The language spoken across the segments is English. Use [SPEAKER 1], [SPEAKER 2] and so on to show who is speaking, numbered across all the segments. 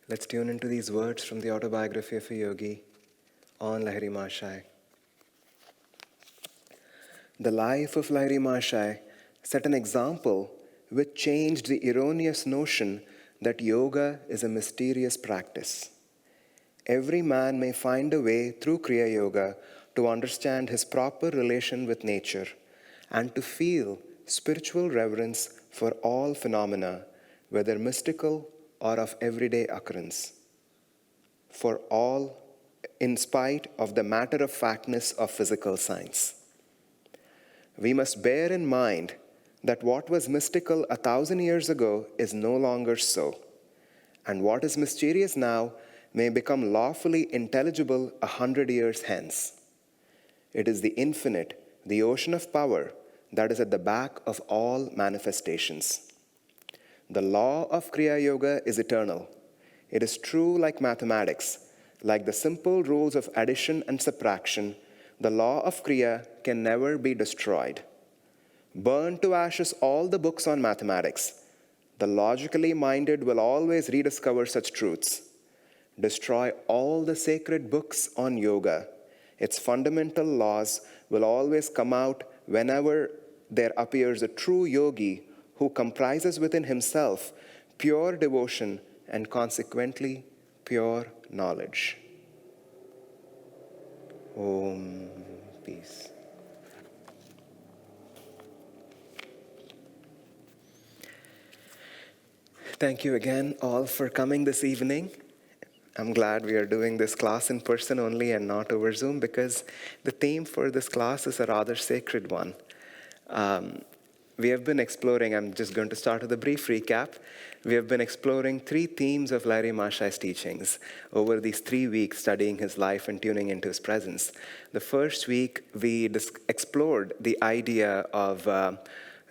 [SPEAKER 1] Let's tune into these words from the autobiography of a yogi on Lahiri Mahasaya. The life of Lahiri Mahasaya set an example which changed the erroneous notion that yoga is a mysterious practice. Every man may find a way through Kriya Yoga to understand his proper relation with nature and to feel spiritual reverence for all phenomena, whether mystical or of everyday occurrence. For all, in spite of the matter-of-factness of physical science. We must bear in mind that what was mystical 1,000 years ago is no longer so, and what is mysterious now may become lawfully intelligible 100 years hence. It is the infinite, the ocean of power, that is at the back of all manifestations. The law of Kriya Yoga is eternal. It is true like mathematics. Like the simple rules of addition and subtraction, the law of Kriya can never be destroyed. Burn to ashes all the books on mathematics. The logically minded will always rediscover such truths. Destroy all the sacred books on yoga. Its fundamental laws will always come out whenever there appears a true yogi who comprises within himself pure devotion and consequently pure knowledge. Om. Peace. Thank you again all for coming this evening. I'm glad we are doing this class in person only and not over Zoom because the theme for this class is a rather sacred one. We have been exploring, I'm just going to start with a brief recap. We have been exploring 3 themes of Lahiri Mahasaya's teachings over these 3 weeks, studying his life and tuning into his presence. The first week, we explored the idea of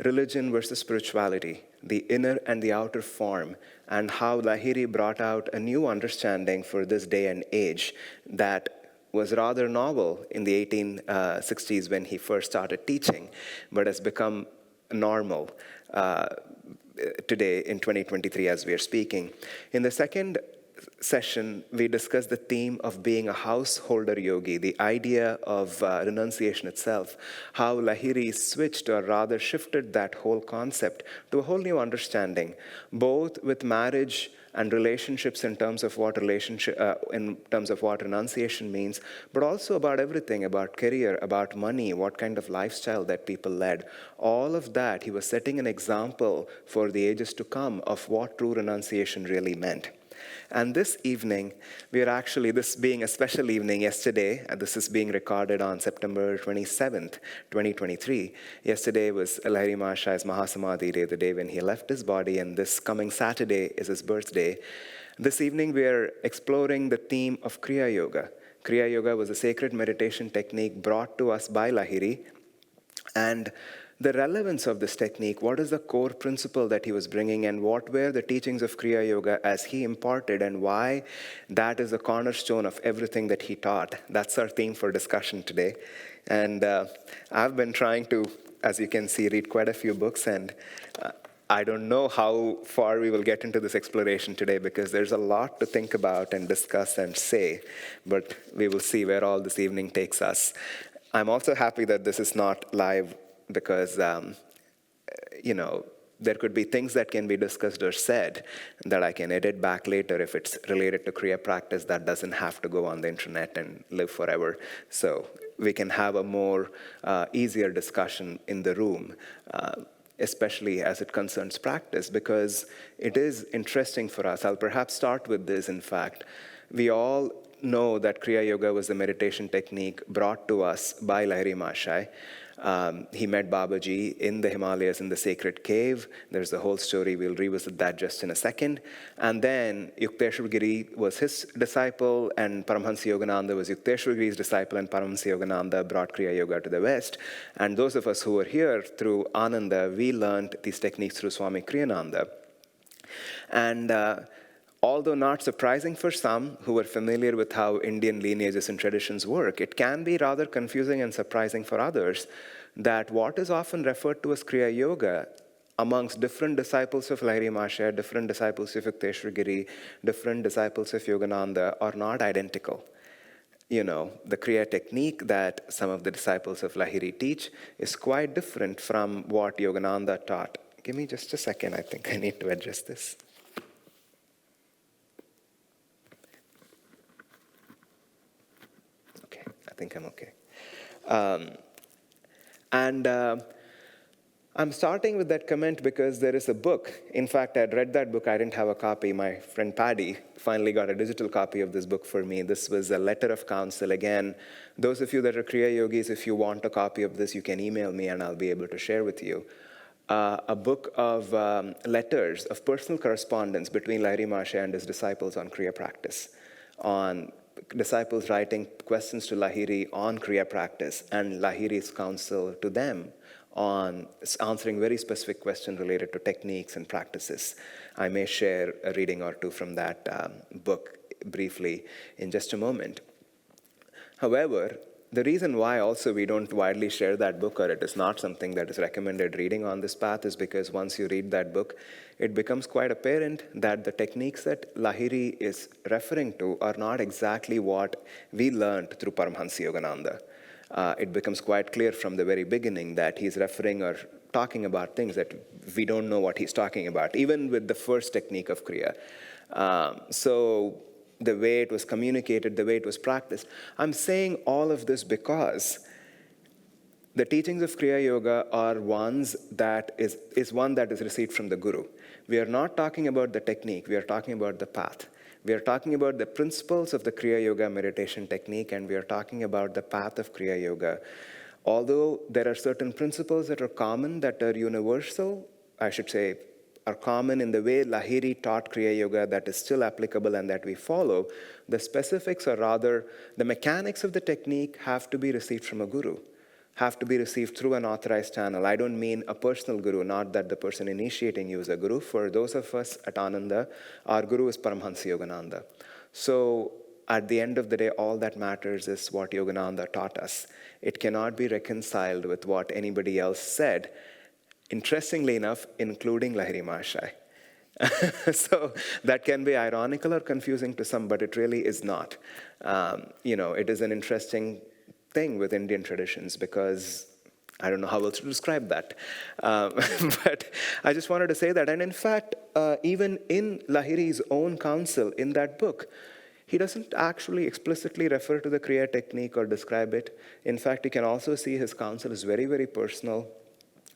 [SPEAKER 1] religion versus spirituality, the inner and the outer form, and how Lahiri brought out a new understanding for this day and age that was rather novel in the 1860s when he first started teaching, but has become normal today in 2023 as we are speaking. In the second session, we discussed the theme of being a householder yogi, the idea of renunciation itself, how Lahiri switched or rather shifted that whole concept to a whole new understanding, both with marriage and relationships in terms of what renunciation means, but also about everything, about career, about money, what kind of lifestyle that people led. All of that, he was setting an example for the ages to come of what true renunciation really meant. And this evening, we are actually, this being a special evening yesterday, this is being recorded on September 27th, 2023. Yesterday was Lahiri Mahasaya's Mahasamadhi Day, the day when he left his body, and this coming Saturday is his birthday. This evening, we are exploring the theme of Kriya Yoga. Kriya Yoga was a sacred meditation technique brought to us by Lahiri, and the relevance of this technique, what is the core principle that he was bringing, and what were the teachings of Kriya Yoga as he imparted, and why that is the cornerstone of everything that he taught. That's our theme for discussion today. And I've been trying to, as you can see, read quite a few books, and I don't know how far we will get into this exploration today because there's a lot to think about and discuss and say, but we will see where all this evening takes us. I'm also happy that this is not live because, there could be things that can be discussed or said that I can edit back later if it's related to Kriya practice that doesn't have to go on the internet and live forever. So we can have a more easier discussion in the room, especially as it concerns practice, because it is interesting for us. I'll perhaps start with this, in fact. We all know that Kriya Yoga was a meditation technique brought to us by Lahiri Mahasaya. He met Babaji in the Himalayas in the sacred cave. There's a whole story. We'll revisit that just in a second. And then Yukteswar Giri was his disciple, and Paramahansa Yogananda was Yukteswar Giri's disciple, and Paramahansa Yogananda brought Kriya Yoga to the West. And those of us who were here through Ananda, we learned these techniques through Swami Kriyananda. And although not surprising for some who are familiar with how Indian lineages and traditions work, it can be rather confusing and surprising for others that what is often referred to as Kriya Yoga amongst different disciples of Lahiri Mahasaya, different disciples of Yukteswar Giri, different disciples of Yogananda are not identical. The Kriya technique that some of the disciples of Lahiri teach is quite different from what Yogananda taught. Give me just a second, I think I need to adjust this. Okay, I think I'm okay. I'm starting with that comment because there is a book. In fact, I'd read that book. I didn't have a copy. My friend Paddy finally got a digital copy of this book for me. This was a letter of counsel. Again, those of you that are Kriya yogis, if you want a copy of this, you can email me and I'll be able to share with you. A book of letters, of personal correspondence between Lahiri Mahasaya and his disciples on Kriya practice, on disciples writing questions to Lahiri on Kriya practice, and Lahiri's counsel to them on answering very specific questions related to techniques and practices. I may share a reading or two from that book briefly in just a moment. However, the reason why also we don't widely share that book, or it is not something that is recommended reading on this path, is because once you read that book, it becomes quite apparent that the techniques that Lahiri is referring to are not exactly what we learned through Paramahansa Yogananda. It becomes quite clear from the very beginning that he's referring or talking about things that we don't know what he's talking about, even with the first technique of Kriya. So the way it was communicated, the way it was practiced. I'm saying all of this because the teachings of Kriya Yoga are ones that is one that is received from the Guru. We are not talking about the technique, we are talking about the path. We are talking about the principles of the Kriya Yoga meditation technique, and we are talking about the path of Kriya Yoga. Although there are certain principles that are common, that are universal, I should say, are common in the way Lahiri taught Kriya Yoga that is still applicable and that we follow, the specifics, or rather the mechanics of the technique, have to be received from a guru, have to be received through an authorized channel. I don't mean a personal guru, not that the person initiating you is a guru. For those of us at Ananda, our guru is Paramahansa Yogananda. So at the end of the day, all that matters is what Yogananda taught us. It cannot be reconciled with what anybody else said. Interestingly enough, including Lahiri Mahasaya. So that can be ironical or confusing to some, but it really is not. It is an interesting thing with Indian traditions because I don't know how else to describe that. But I just wanted to say that. And in fact, even in Lahiri's own counsel in that book, he doesn't actually explicitly refer to the Kriya technique or describe it. In fact, you can also see his counsel is very, very personal.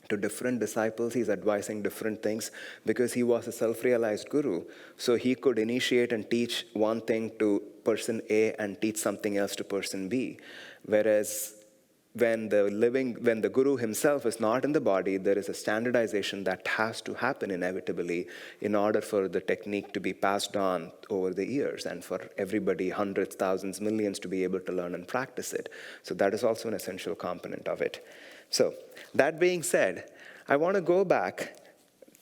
[SPEAKER 1] To different disciples, he's advising different things because he was a self-realized guru. So he could initiate and teach one thing to person A and teach something else to person B. Whereas when the guru himself is not in the body, there is a standardization that has to happen inevitably in order for the technique to be passed on over the years and for everybody, hundreds, thousands, millions, to be able to learn and practice it. So that is also an essential component of it. So that being said, I want to go back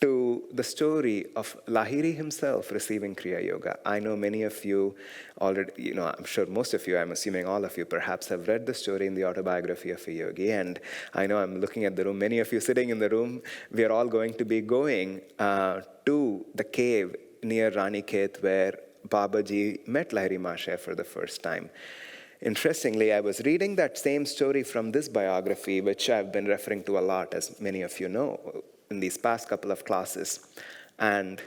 [SPEAKER 1] to the story of Lahiri himself receiving Kriya Yoga. I know many of you already, I'm sure most of you, I'm assuming all of you perhaps have read the story in the autobiography of a yogi. And I know I'm looking at the room, many of you sitting in the room, we are all going to be going to the cave near Ranikhet where Babaji met Lahiri Mahasaya for the first time. Interestingly, I was reading that same story from this biography, which I've been referring to a lot, as many of you know, in these past couple of classes. And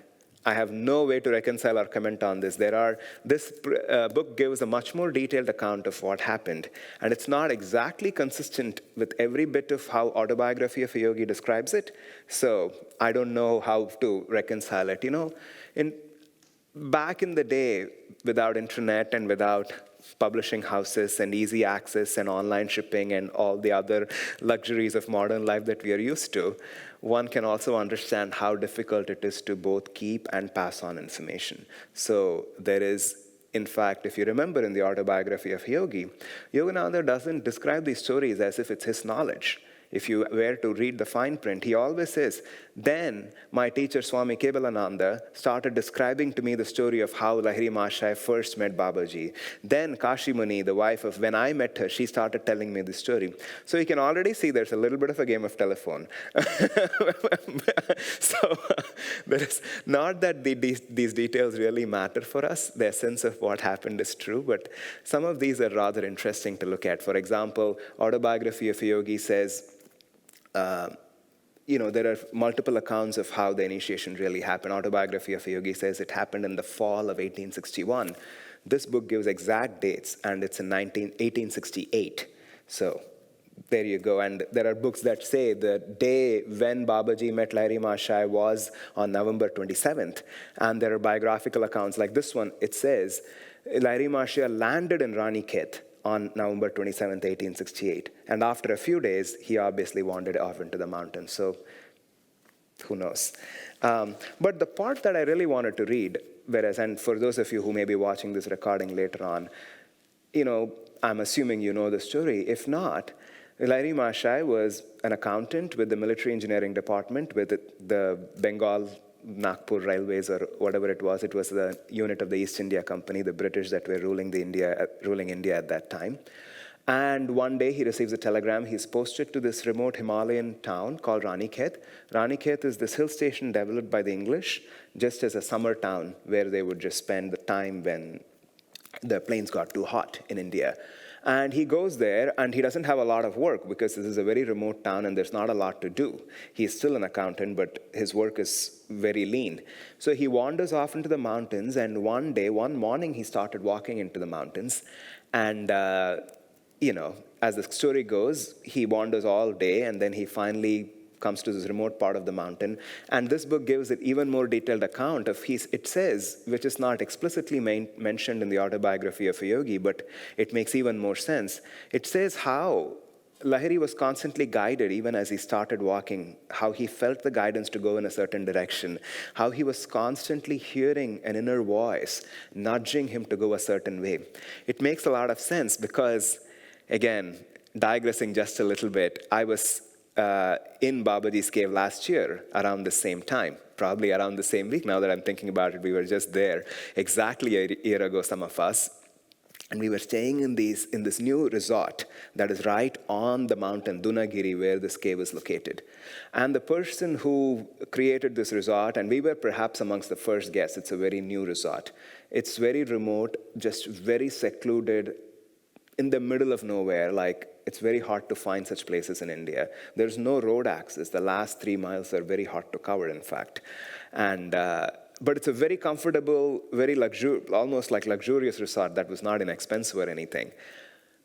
[SPEAKER 1] I have no way to reconcile or comment on this. This book gives a much more detailed account of what happened. And it's not exactly consistent with every bit of how autobiography of a yogi describes it. So I don't know how to reconcile it. Back in the day, without internet and without publishing houses and easy access and online shipping and all the other luxuries of modern life that we are used to, one can also understand how difficult it is to both keep and pass on information. So there is, in fact, if you remember in the autobiography of Yogi, Yogananda doesn't describe these stories as if it's his knowledge. If you were to read the fine print, he always says, Then my teacher Swami Kebalananda started describing to me the story of how Lahiri Mahasaya first met Babaji. Then Kashi Muni, the wife of when I met her, she started telling me the story. So you can already see there's a little bit of a game of telephone. So there is not that these details really matter for us. The essence of what happened is true, but some of these are rather interesting to look at. For example, Autobiography of a Yogi says, there are multiple accounts of how the initiation really happened. Autobiography of a Yogi says it happened in the fall of 1861. This book gives exact dates, and it's in 1868. So there you go. And there are books that say the day when Babaji met Lahiri Mahasaya was on November 27th. And there are biographical accounts like this one. It says Lahiri Mahasaya landed in Ranikhet on November 27, 1868. And after a few days, he obviously wandered off into the mountains. So who knows? But the part that I really wanted to read, and for those of you who may be watching this recording later on, I'm assuming you know the story. If not, Lahiri Mahasaya was an accountant with the military engineering department with the Bengal Nagpur Railways or whatever it was. It was the unit of the East India Company, the British that were ruling India at that time. And one day he receives a telegram. He's posted to this remote Himalayan town called Ranikhet. Ranikhet is this hill station developed by the English just as a summer town where they would just spend the time when the plains got too hot in India. And he goes there, and he doesn't have a lot of work because this is a very remote town and there's not a lot to do. He's still an accountant, but his work is very lean. So he wanders off into the mountains, and one morning, he started walking into the mountains. And, as the story goes, he wanders all day, and then he finally comes to this remote part of the mountain. And this book gives it even more detailed account of it says, which is not explicitly mentioned in the Autobiography of a Yogi, but it makes even more sense. It says how Lahiri was constantly guided even as he started walking, how he felt the guidance to go in a certain direction, how he was constantly hearing an inner voice nudging him to go a certain way. It makes a lot of sense because, again, digressing just a little bit, I was in Babaji's cave last year around the same time, probably around the same week. Now that I'm thinking about it, we were just there exactly a year ago, some of us. And we were staying in this new resort that is right on the mountain, Dunagiri, where this cave is located. And the person who created this resort, and we were perhaps amongst the first guests, it's a very new resort. It's very remote, just very secluded, in the middle of nowhere. It's very hard to find such places in India. There's no road access. The last 3 miles are very hard to cover, in fact. And but it's a very comfortable, very almost like luxurious resort that was not inexpensive or anything.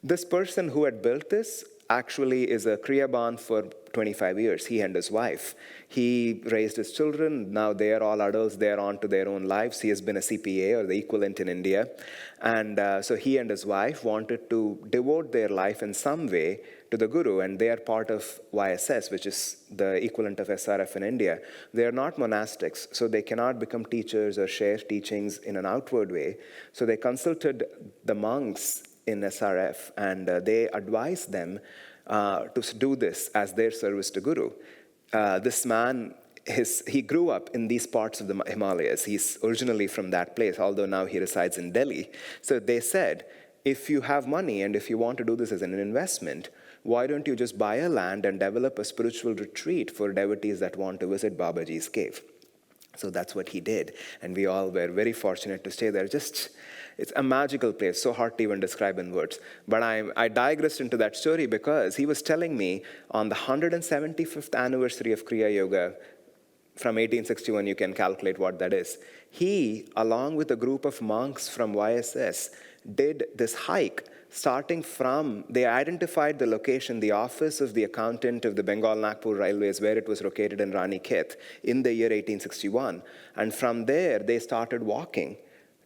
[SPEAKER 1] This person who had built this actually is a Kriya Ban for 25 years, he and his wife. He raised his children. Now they are all adults. They are on to their own lives. He has been a CPA or the equivalent in India. And so he and his wife wanted to devote their life in some way to the Guru, and they are part of YSS, which is the equivalent of SRF in India. They are not monastics, so they cannot become teachers or share teachings in an outward way. So they consulted the monks in SRF, and they advised them to do this as their service to Guru. This man, he grew up in these parts of the Himalayas. He's originally from that place, although now he resides in Delhi. So they said, if you have money and if you want to do this as an investment, why don't you just buy a land and develop a spiritual retreat for devotees that want to visit Babaji's cave? So that's what he did. And we all were very fortunate to stay there. It's a magical place, so hard to even describe in words. But I digressed into that story because he was telling me on the 175th anniversary of Kriya Yoga, from 1861, you can calculate what that is. He, along with a group of monks from YSS, did this hike starting from, they identified the location, the office of the accountant of the Bengal Nagpur Railways, where it was located in Ranikhet in the year 1861. And from there, they started walking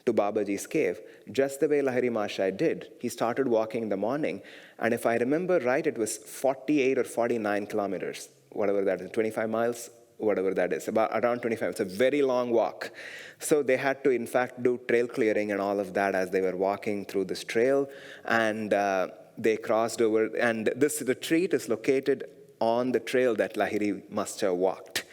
[SPEAKER 1] to Babaji's cave, just the way Lahiri Mahasaya did. He started walking in the morning, and if I remember right, it was 48 or 49 kilometers, whatever that is, 25 miles, whatever that is, around 25. It's a very long walk. So they had to, in fact, do trail clearing and all of that as they were walking through this trail, and they crossed over, and this retreat is located on the trail that Lahiri must have walked.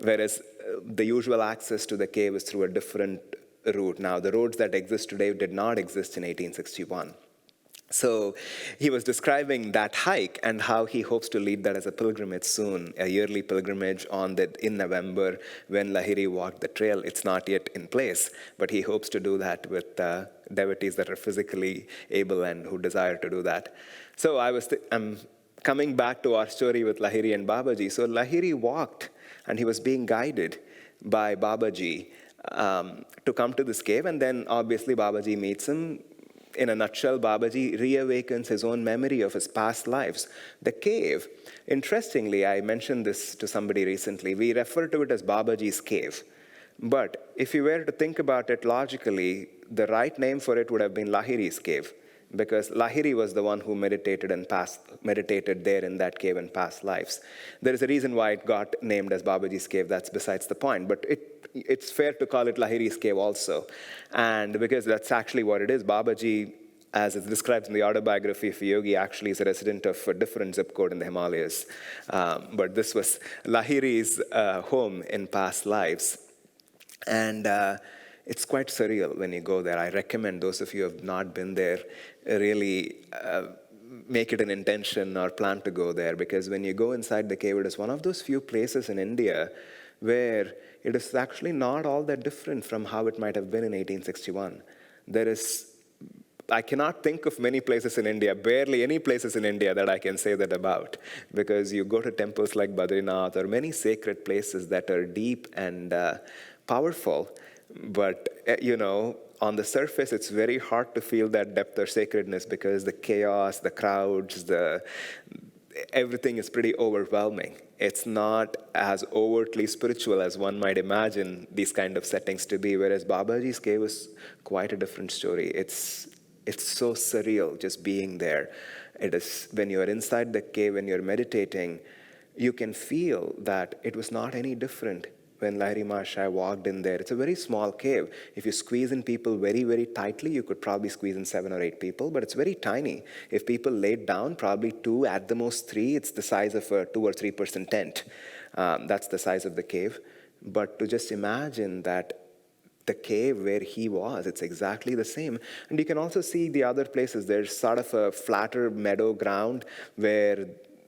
[SPEAKER 1] whereas the usual access to the cave is through a different route. Now, the roads that exist today did not exist in 1861. So he was describing that hike and how he hopes to lead that as a pilgrimage soon, a yearly pilgrimage in November when Lahiri walked the trail. It's not yet in place, but he hopes to do that with devotees that are physically able and who desire to do that. So I'm coming back to our story with Lahiri and Babaji. So Lahiri walked, and he was being guided by Babaji to come to this cave, and then obviously Babaji meets him. In a nutshell, Babaji reawakens his own memory of his past lives. The cave, interestingly, I mentioned this to somebody recently, we refer to it as Babaji's cave. But if you were to think about it logically, the right name for it would have been Lahiri's cave, because Lahiri was the one who meditated there in that cave in past lives. There is a reason why it got named as Babaji's cave. That's besides the point. But it's fair to call it Lahiri's cave also. And because that's actually what it is, Babaji, as it's described in the autobiography of a yogi, actually is a resident of a different zip code in the Himalayas. But this was Lahiri's home in past lives. And it's quite surreal when you go there. I recommend those of you who have not been there really make it an intention or plan to go there, because when you go inside the cave, it is one of those few places in India where it is actually not all that different from how it might have been in 1861. I cannot think of many places in India, barely any places in India that I can say that about, because you go to temples like Badrinath or many sacred places that are deep and powerful, but on the surface, it's very hard to feel that depth or sacredness because the chaos, the crowds, everything is pretty overwhelming. It's not as overtly spiritual as one might imagine these kind of settings to be, whereas Babaji's cave is quite a different story. It's so surreal just being there. It is when you're inside the cave and you're meditating, you can feel that it was not any different when Lahiri Mahasaya walked in there. It's a very small cave. If you squeeze in people very, very tightly, you could probably squeeze in 7 or 8 people, but it's very tiny. If people laid down, probably 2, at the most 3, it's the size of a 2 or 3-person tent. That's the size of the cave. But to just imagine that the cave where he was, it's exactly the same. And you can also see the other places. There's sort of a flatter meadow ground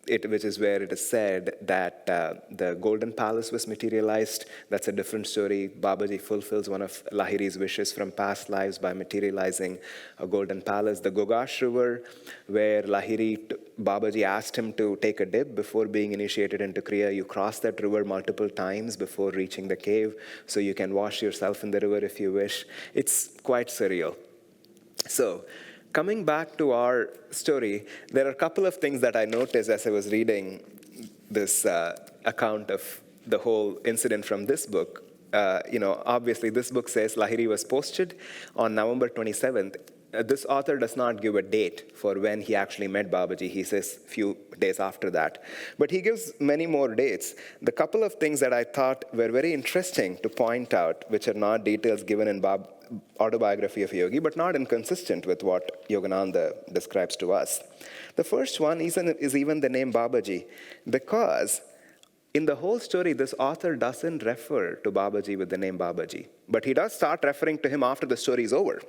[SPEAKER 1] which is where it is said that the Golden Palace was materialized. That's a different story. Babaji fulfills one of Lahiri's wishes from past lives by materializing a Golden Palace. The Gogash River, where Babaji asked him to take a dip before being initiated into Kriya. You cross that river multiple times before reaching the cave, so you can wash yourself in the river if you wish. It's quite surreal. So, coming back to our story, there are a couple of things that I noticed as I was reading this account of the whole incident from this book. Obviously this book says Lahiri was posted on November 27th. This author does not give a date for when he actually met Babaji. He says a few days after that. But he gives many more dates. The couple of things that I thought were very interesting to point out, which are not details given in autobiography of a yogi, but not inconsistent with what Yogananda describes to us. The first one is even the name Babaji, because in the whole story, this author doesn't refer to Babaji with the name Babaji, but he does start referring to him after the story is over.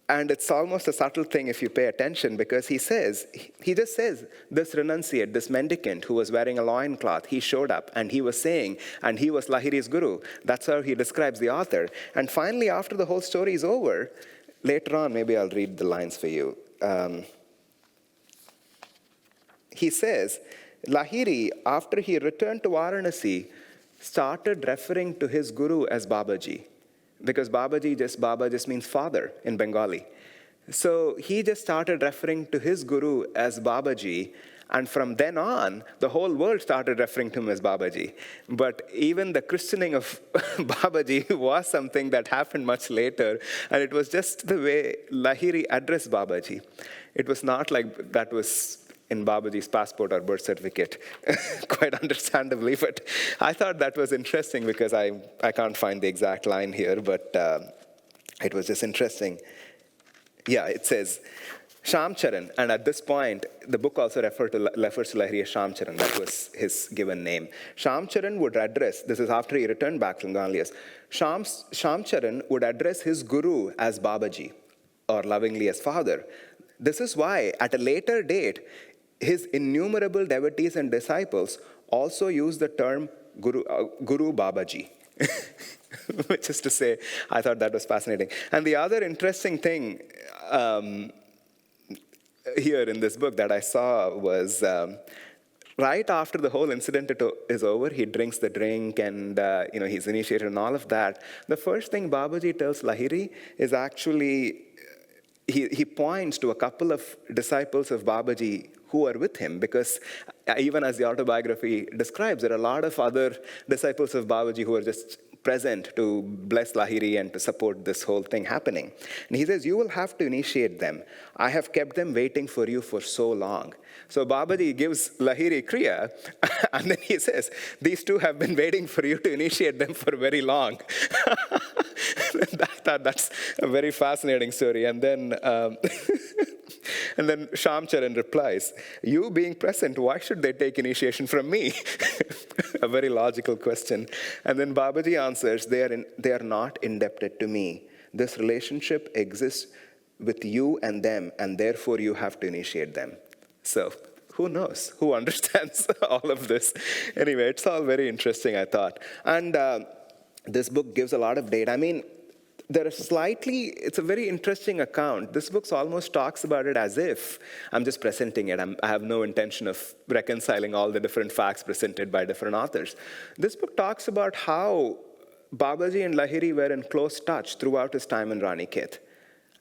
[SPEAKER 1] And it's almost a subtle thing if you pay attention, because he just says, this renunciate, this mendicant who was wearing a loincloth, he showed up and he was saying, and he was Lahiri's guru. That's how he describes the author. And finally, after the whole story is over, later on, maybe I'll read the lines for you. He says, Lahiri, after he returned to Varanasi, started referring to his guru as Babaji. Because Baba just means father in Bengali. So he just started referring to his guru as Babaji, and from then on, the whole world started referring to him as Babaji. But even the christening of Babaji was something that happened much later, and it was just the way Lahiri addressed Babaji. It was not like that was in Babaji's passport or birth certificate, quite understandably. But I thought that was interesting because I can't find the exact line here, but it was just interesting. Yeah, it says, Shamcharan, and at this point, the book also refers to Lahiri as Shamcharan. That was his given name. Shamcharan would address, this is after he returned back from Ganlius, Shamcharan would address his guru as Babaji, or lovingly as father. This is why, at a later date, his innumerable devotees and disciples also use the term Guru Babaji. Which is to say, I thought that was fascinating. And the other interesting thing here in this book that I saw was right after the whole incident is over, he drinks the drink and he's initiated and all of that. The first thing Babaji tells Lahiri is actually, he points to a couple of disciples of Babaji who are with him, because even as the autobiography describes, there are a lot of other disciples of Babaji who are just present to bless Lahiri and to support this whole thing happening. And he says, you will have to initiate them. I have kept them waiting for you for so long. So Babaji gives Lahiri Kriya, and then he says, these two have been waiting for you to initiate them for very long. I thought that's a very fascinating story. And then and then Shamcharan replies, you being present, why should they take initiation from me? A very logical question. And then Babaji answers, they are not indebted to me. This relationship exists with you and them, and therefore you have to initiate them. So who knows? Who understands all of this? Anyway, it's all very interesting, I thought. And this book gives a lot of data. I mean, it's a very interesting account. This book almost talks about it as if I'm just presenting it. I have no intention of reconciling all the different facts presented by different authors. This book talks about how Babaji and Lahiri were in close touch throughout his time in Ranikhet.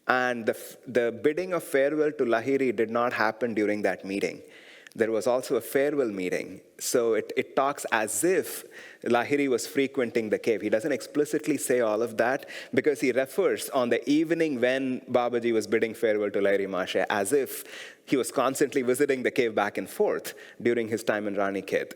[SPEAKER 1] And the bidding of farewell to Lahiri did not happen during that meeting. There was also a farewell meeting. So it talks as if Lahiri was frequenting the cave. He doesn't explicitly say all of that, because he refers on the evening when Babaji was bidding farewell to Lahiri Mahasaya as if he was constantly visiting the cave back and forth during his time in Ranikhet.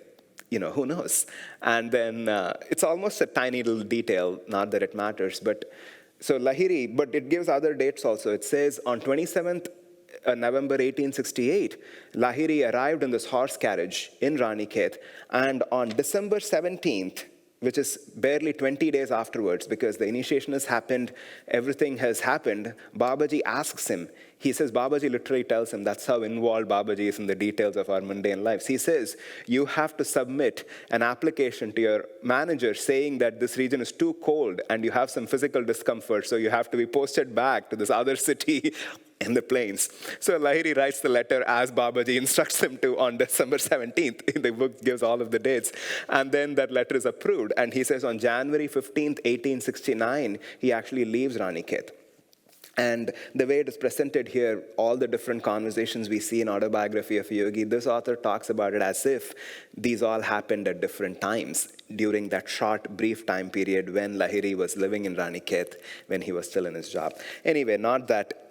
[SPEAKER 1] Who knows? And then it's almost a tiny little detail, not that it matters. But it gives other dates also. It says on 27th November 1868, Lahiri arrived in this horse carriage in Ranikhet, and on December 17th, which is barely 20 days afterwards, because the initiation has happened, everything has happened, Babaji asks him, he says, Babaji literally tells him, that's how involved Babaji is in the details of our mundane lives. He says, you have to submit an application to your manager saying that this region is too cold and you have some physical discomfort, so you have to be posted back to this other city in the plains. So Lahiri writes the letter as Babaji instructs him to on December 17th. The book gives all of the dates. And then that letter is approved. And he says on January 15th, 1869, he actually leaves Ranikhet. And the way it is presented here, all the different conversations we see in Autobiography of a Yogi, this author talks about it as if these all happened at different times during that short, brief time period when Lahiri was living in Ranikhet, when he was still in his job. Anyway, not that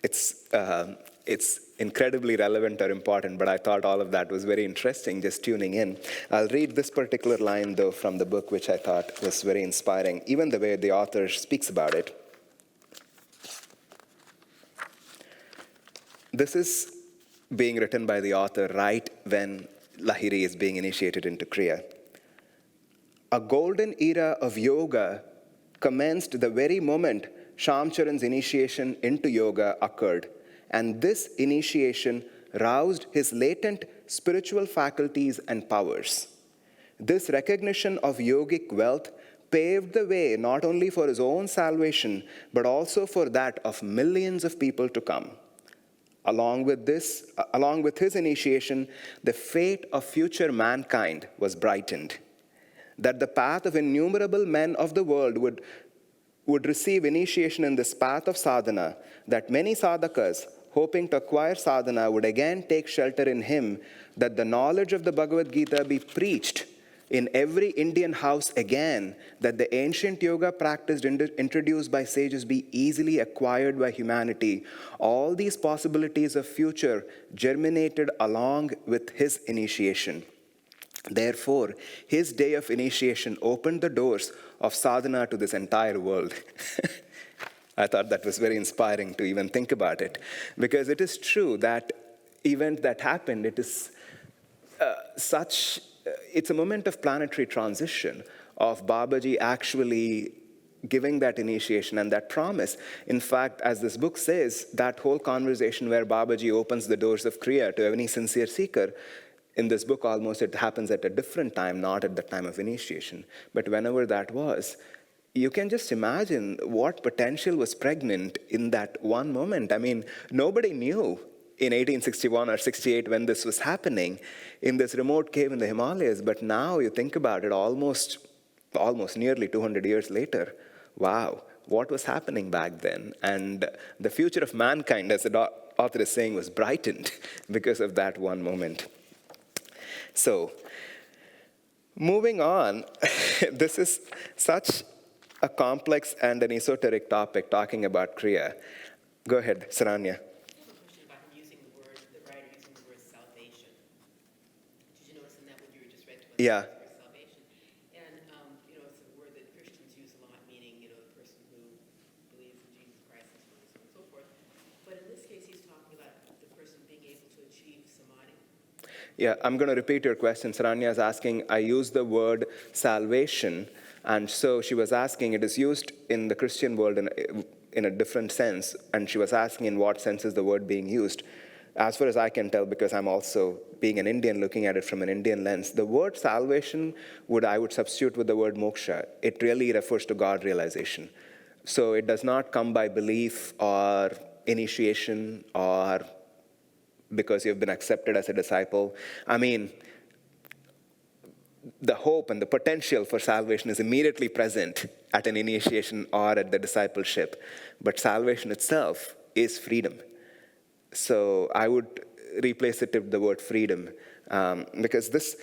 [SPEAKER 1] it's incredibly relevant or important, but I thought all of that was very interesting just tuning in. I'll read this particular line, though, from the book, which I thought was very inspiring, even the way the author speaks about it. This is being written by the author right when Lahiri is being initiated into Kriya. A golden era of yoga commenced the very moment Shamcharan's initiation into yoga occurred, and this initiation roused his latent spiritual faculties and powers. This recognition of yogic wealth paved the way not only for his own salvation, but also for that of millions of people to come. Along with his initiation, the fate of future mankind was brightened. That the path of innumerable men of the world would receive initiation in this path of sadhana, that many sadhakas, hoping to acquire sadhana, would again take shelter in him, that the knowledge of the Bhagavad Gita be preached in every Indian house again, that the ancient yoga practice introduced by sages be easily acquired by humanity. All these possibilities of future germinated along with his initiation. Therefore, his day of initiation opened the doors of sadhana to this entire world. I thought that was very inspiring to even think about it, because it is true that event that happened, it is it's a moment of planetary transition, of Babaji actually giving that initiation and that promise. In fact, as this book says, that whole conversation where Babaji opens the doors of Kriya to any sincere seeker, in this book almost it happens at a different time, not at the time of initiation. But whenever that was, you can just imagine what potential was pregnant in that one moment. I mean, nobody knew in 1861 or 68 when this was happening in this remote cave in the Himalayas. But now you think about it, almost nearly 200 years later, wow, what was happening back then? And the future of mankind, as the author is saying, was brightened because of that one moment. So, moving on, this is such a complex and an esoteric topic, talking about Kriya. Go ahead, Saranya. Yeah.
[SPEAKER 2] Salvation. And, it's a word that Christians use a lot, meaning, the person who believes in Jesus Christ and so on and so forth. But in this case, he's talking about the person being able to achieve samadhi.
[SPEAKER 1] Yeah, I'm going to repeat your question. Saranya is asking, I use the word salvation, and so she was asking, it is used in the Christian world in a different sense, and she was asking in what sense is the word being used. As far as I can tell, because I'm also, being an Indian, looking at it from an Indian lens, the word salvation I would substitute with the word moksha. It really refers to God realization. So it does not come by belief or initiation or because you've been accepted as a disciple. I mean, the hope and the potential for salvation is immediately present at an initiation or at the discipleship. But salvation itself is freedom. So I would replace it with the word freedom. Because this,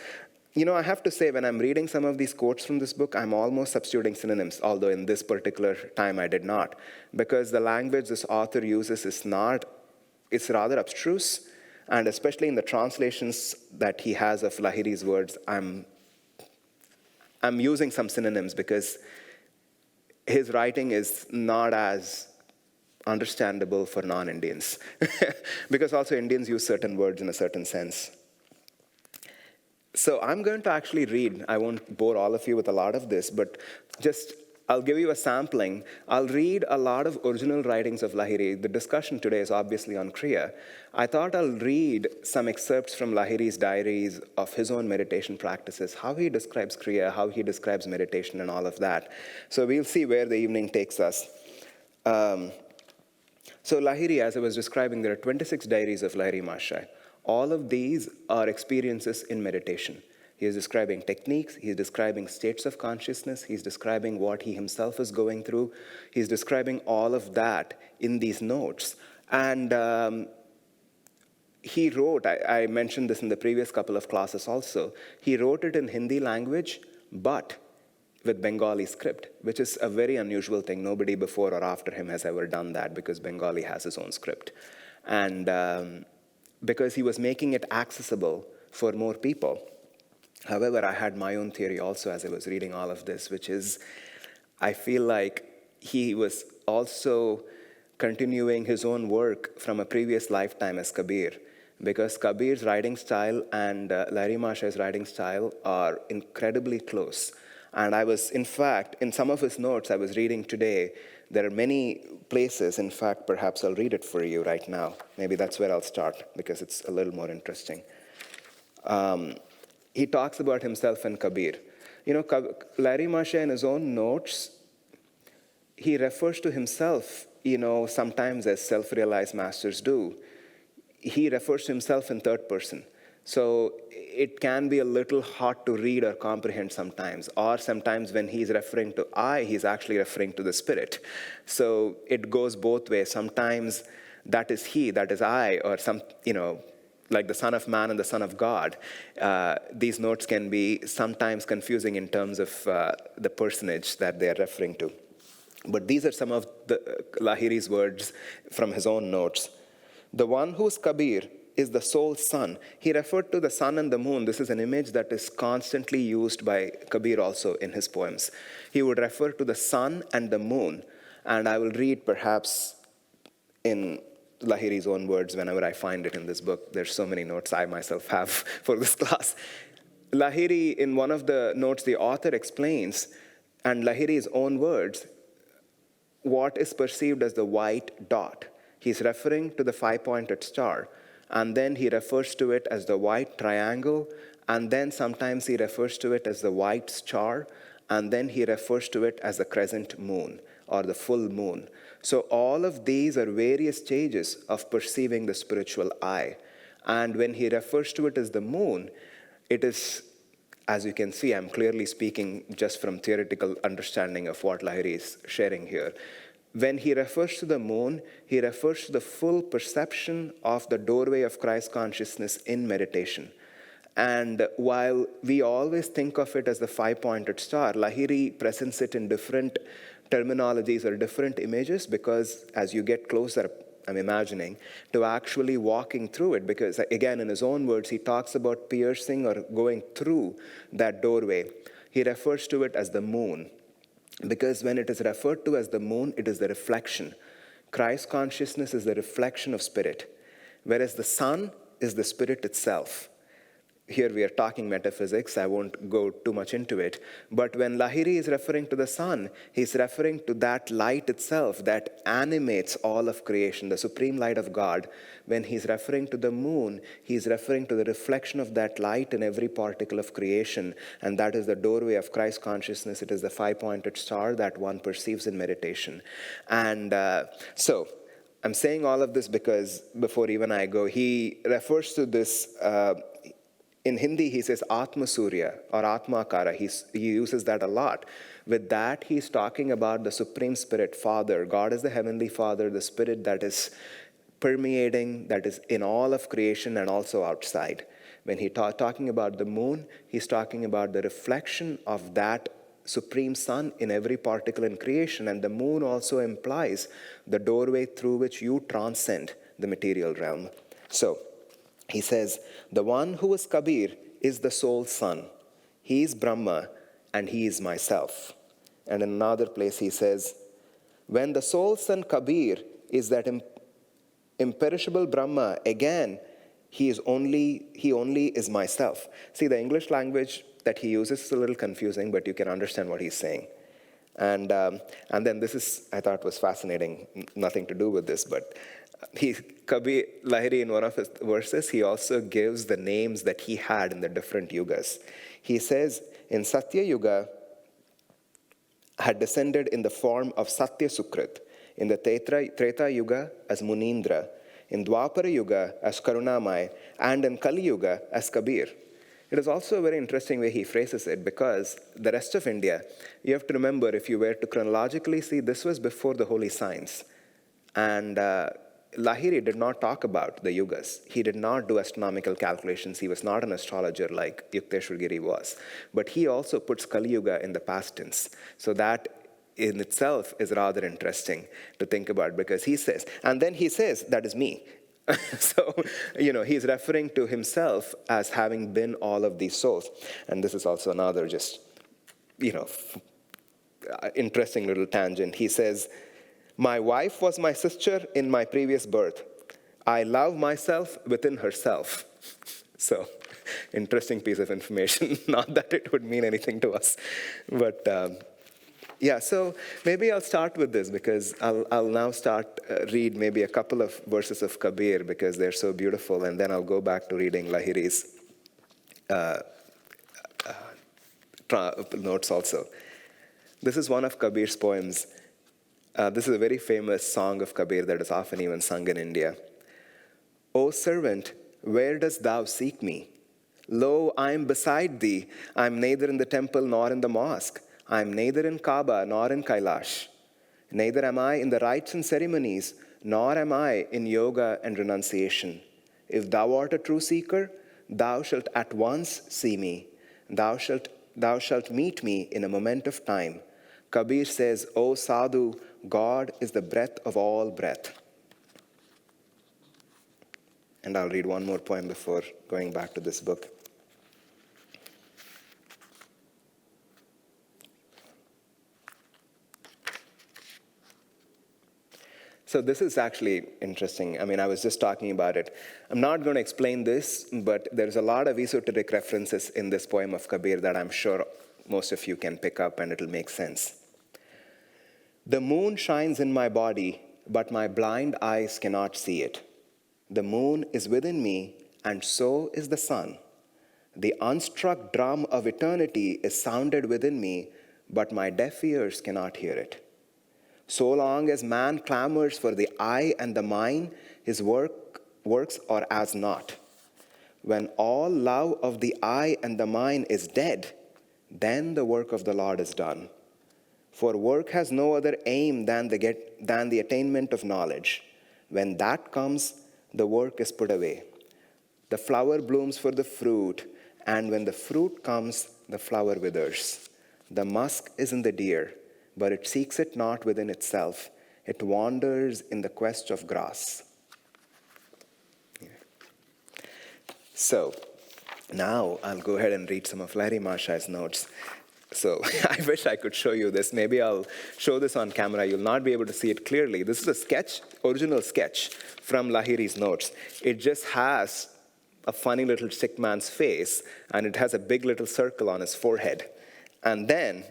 [SPEAKER 1] I have to say, when I'm reading some of these quotes from this book, I'm almost substituting synonyms, although in this particular time I did not. Because the language this author uses it's rather abstruse. And especially in the translations that he has of Lahiri's words, I'm using some synonyms because his writing is not as understandable for non-Indians. Because also Indians use certain words in a certain sense. So I'm going to actually read. I won't bore all of you with a lot of this, but I'll give you a sampling. I'll read a lot of original writings of Lahiri. The discussion today is obviously on Kriya. I thought I'll read some excerpts from Lahiri's diaries of his own meditation practices, how he describes Kriya, how he describes meditation and all of that. So we'll see where the evening takes us. So Lahiri, as I was describing, there are 26 diaries of Lahiri Mahasaya. All of these are experiences in meditation. He is describing techniques, he's describing states of consciousness, he's describing what he himself is going through. He's describing all of that in these notes. And he wrote, I mentioned this in the previous couple of classes also, he wrote it in Hindi language, but with Bengali script, which is a very unusual thing. Nobody before or after him has ever done that because Bengali has his own script. And because he was making it accessible for more people. However, I had my own theory also as I was reading all of this, which is, I feel like he was also continuing his own work from a previous lifetime as Kabir, because Kabir's writing style and Lahiri Mahasaya's writing style are incredibly close. And I was, in fact, in some of his notes I was reading today, there are many places, in fact, perhaps I'll read it for you right now. Maybe that's where I'll start, because it's a little more interesting. He talks about himself and Kabir. Lahiri Mahasaya in his own notes, he refers to himself, sometimes as self-realized masters do. He refers to himself in third person. So it can be a little hard to read or comprehend sometimes. Or sometimes when he's referring to I, he's actually referring to the spirit. So it goes both ways. Sometimes that is he, that is I, or like the Son of Man and the Son of God. These notes can be sometimes confusing in terms of the personage that they're referring to. But these are some of the Lahiri's words from his own notes. The one who's Kabir is the soul's sun. He referred to the sun and the moon. This is an image that is constantly used by Kabir also in his poems. He would refer to the sun and the moon And I will read perhaps in Lahiri's own words whenever I find it in this book. There's so many notes I myself have for this class. Lahiri, in one of the notes, the author explains, and Lahiri's own words, what is perceived as the white dot. He's referring to the five-pointed star, and then he refers to it as the white triangle, and then sometimes he refers to it as the white star, and then he refers to it as the crescent moon or the full moon. So all of these are various stages of perceiving the spiritual eye. And when he refers to it as the moon, it is, as you can see, I'm clearly speaking just from theoretical understanding of what Lahiri is sharing here. When he refers to the moon, he refers to the full perception of the doorway of Christ consciousness in meditation. And while we always think of it as the five-pointed star, Lahiri presents it in different terminologies or different images, because as you get closer, I'm imagining, to actually walking through it, because again, in his own words, he talks about piercing or going through that doorway. He refers to it as the moon, because when it is referred to as the moon, it is the reflection. Christ consciousness is the reflection of spirit, whereas the sun is the spirit itself. Here we are talking metaphysics, I won't go too much into it. But when Lahiri is referring to the sun, he's referring to that light itself that animates all of creation, the supreme light of God. When he's referring to the moon, he's referring to the reflection of that light in every particle of creation. And that is the doorway of Christ consciousness. It is the five-pointed star that one perceives in meditation. And so I'm saying all of this because before even I go, he refers to this in Hindi, he says Atma Surya or Atmakara. He uses that a lot. With that, he's talking about the Supreme Spirit, Father. God is the Heavenly Father, the Spirit that is permeating, that is in all of creation and also outside. When he's talking about the moon, he's talking about the reflection of that Supreme Sun in every particle in creation. And the moon also implies the doorway through which you transcend the material realm. So, he says, the one who is Kabir is the soul's son. He is Brahma and he is myself. And in another place he says, when the soul's son Kabir is that imperishable Brahma, again, he only is myself. See, the English language that he uses is a little confusing, but you can understand what he's saying. And then this is, I thought was fascinating, nothing to do with this, but Kabir Lahiri, in one of his verses, he also gives the names that he had in the different yugas. He says, in Satya Yuga, had descended in the form of Satya Sukrit, in the Treta Yuga as Munindra, in Dwapara Yuga as Karunamai, and in Kali Yuga as Kabir. It is also a very interesting way he phrases it, because the rest of India, you have to remember, if you were to chronologically see, this was before the holy signs. And Lahiri did not talk about the yugas. He did not do astronomical calculations. He was not an astrologer like Yukteswar Giri was. But he also puts Kali Yuga in the past tense. So that in itself is rather interesting to think about, because he says, and then he says, that is me. So, he's referring to himself as having been all of these souls. And this is also another just, interesting little tangent. He says, my wife was my sister in my previous birth. I love myself within herself. So, interesting piece of information. Not that it would mean anything to us. But, so maybe I'll start with this, because I'll now read maybe a couple of verses of Kabir, because they're so beautiful, and then I'll go back to reading Lahiri's notes also. This is one of Kabir's poems. This is a very famous song of Kabir that is often even sung in India. O servant, where dost thou seek me? Lo, I am beside thee. I am neither in the temple nor in the mosque. I am neither in Kaaba nor in Kailash. Neither am I in the rites and ceremonies, nor am I in yoga and renunciation. If thou art a true seeker, thou shalt at once see me. Thou shalt meet me in a moment of time. Kabir says, O sadhu, God is the breath of all breath. And I'll read one more poem before going back to this book. So this is actually interesting. I mean, I was just talking about it. I'm not going to explain this, but there's a lot of esoteric references in this poem of Kabir that I'm sure most of you can pick up and it'll make sense. The moon shines in my body, but my blind eyes cannot see it. The moon is within me, and so is the sun. The unstruck drum of eternity is sounded within me, but my deaf ears cannot hear it. So long as man clamors for the eye and the mind, his works are as naught. When all love of the eye and the mind is dead, then the work of the Lord is done. For work has no other aim than the attainment of knowledge. When that comes, the work is put away. The flower blooms for the fruit, and when the fruit comes, the flower withers. The musk is in the deer, but it seeks it not within itself. It wanders in the quest of grass. So, now I'll go ahead and read some of Lahiri Mahasaya's notes. So, I wish I could show you this. Maybe I'll show this on camera. You'll not be able to see it clearly. This is a sketch, original sketch from Lahiri's notes. It just has a funny little sick man's face, and it has a big little circle on his forehead. And then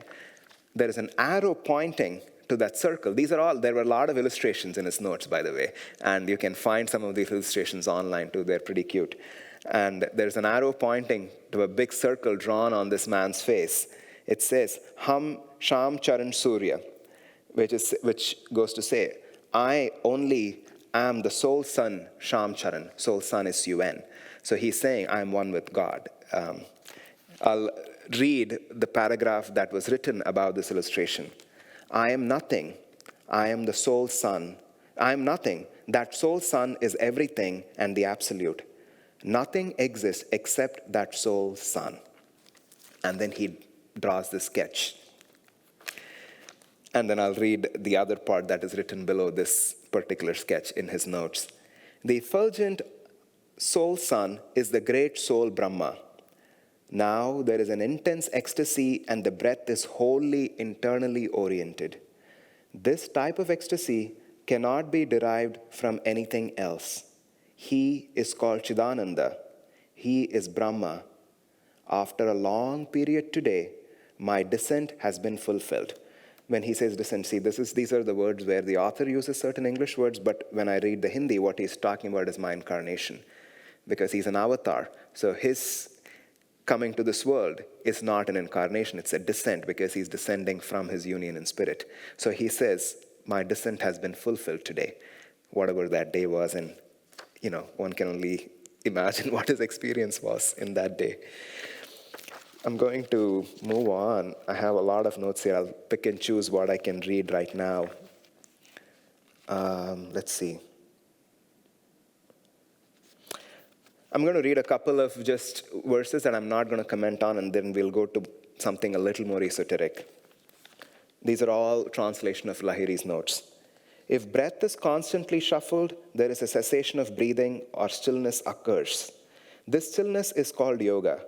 [SPEAKER 1] there is an arrow pointing to that circle. There were a lot of illustrations in his notes, by the way, and you can find some of these illustrations online too. They're pretty cute. And there's an arrow pointing to a big circle drawn on this man's face. It says, Ham Sham Charan Surya, which goes to say, I only am the sole son, Sham Charan. Sole son is UN. So he's saying, I'm one with God. I'll read the paragraph that was written about this illustration. I am nothing. I am the sole son. I am nothing. That sole son is everything and the absolute. Nothing exists except that sole son. And then he draws the sketch. And then I'll read the other part that is written below this particular sketch in his notes. The effulgent sole son is the great soul Brahma. Now there is an intense ecstasy and the breath is wholly internally oriented. This type of ecstasy cannot be derived from anything else. He is called Chidananda. He is Brahma. After a long period today, my descent has been fulfilled. When he says descent, see, these are the words where the author uses certain English words, but when I read the Hindi, what he's talking about is my incarnation, because he's an avatar. So his coming to this world is not an incarnation, it's a descent, because he's descending from his union in spirit. So he says, my descent has been fulfilled today, whatever that day was, and one can only imagine what his experience was in that day. I'm going to move on. I have a lot of notes here. I'll pick and choose what I can read right now. Let's see. I'm going to read a couple of just verses that I'm not going to comment on, and then we'll go to something a little more esoteric. These are all translation of Lahiri's notes. If breath is constantly shuffled, there is a cessation of breathing or stillness occurs. This stillness is called yoga.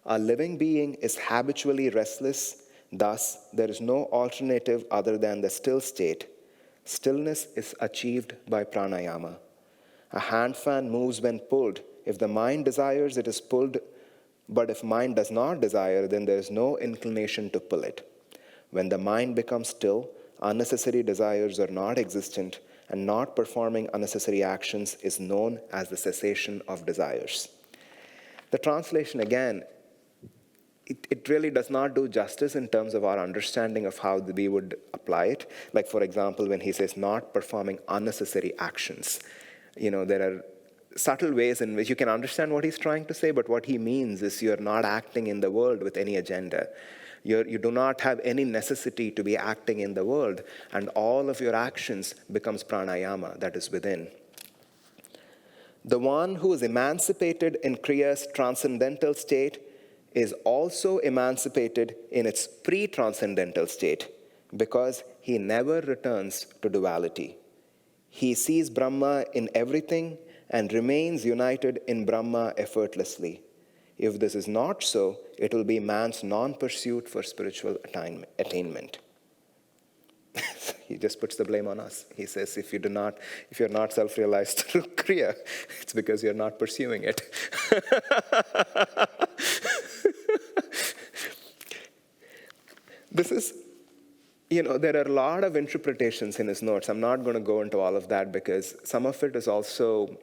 [SPEAKER 1] A living being is habitually restless. Thus, there is no alternative other than the still state. Stillness is achieved by pranayama. A hand fan moves when pulled. If the mind desires, it is pulled. But if mind does not desire, then there is no inclination to pull it. When the mind becomes still, unnecessary desires are not existent, and not performing unnecessary actions is known as the cessation of desires. The translation, again, it really does not do justice in terms of our understanding of how we would apply it. Like, for example, when he says not performing unnecessary actions, there are subtle ways in which you can understand what he's trying to say, but what he means is you're not acting in the world with any agenda. You do not have any necessity to be acting in the world, and all of your actions becomes pranayama, that is within. The one who is emancipated in Kriya's transcendental state is also emancipated in its pre-transcendental state, because he never returns to duality. He sees Brahma in everything and remains united in Brahma effortlessly. If this is not so, it will be man's non-pursuit for spiritual attainment. He just puts the blame on us. He says, if you're not self-realized through Kriya, it's because you're not pursuing it. This is, there are a lot of interpretations in his notes. I'm not going to go into all of that because some of it is also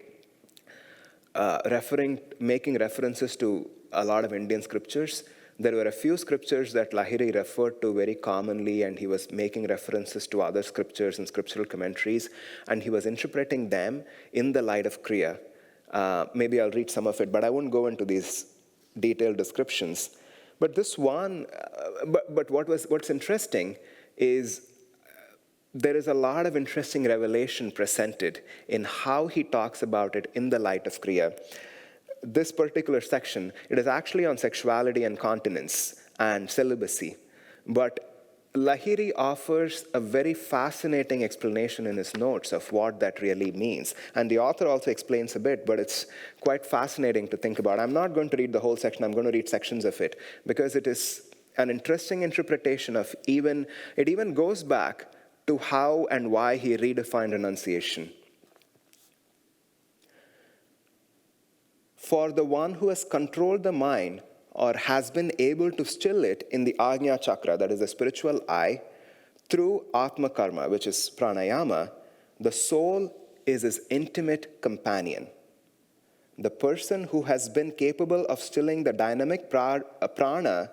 [SPEAKER 1] making references to a lot of Indian scriptures. There were a few scriptures that Lahiri referred to very commonly, and he was making references to other scriptures and scriptural commentaries, and he was interpreting them in the light of Kriya. Maybe I'll read some of it, but I won't go into these detailed descriptions. But this one, but what's interesting is there is a lot of interesting revelation presented in how he talks about it in the light of Kriya. This particular section, it is actually on sexuality and continence and celibacy. But Lahiri offers a very fascinating explanation in his notes of what that really means. And the author also explains a bit, but it's quite fascinating to think about. I'm not going to read the whole section. I'm going to read sections of it because it is an interesting interpretation of it even goes back to how and why he redefined renunciation. For the one who has controlled the mind or has been able to still it in the Ajna chakra, that is the spiritual eye, through Atma Karma, which is pranayama, the soul is his intimate companion. The person who has been capable of stilling the dynamic prana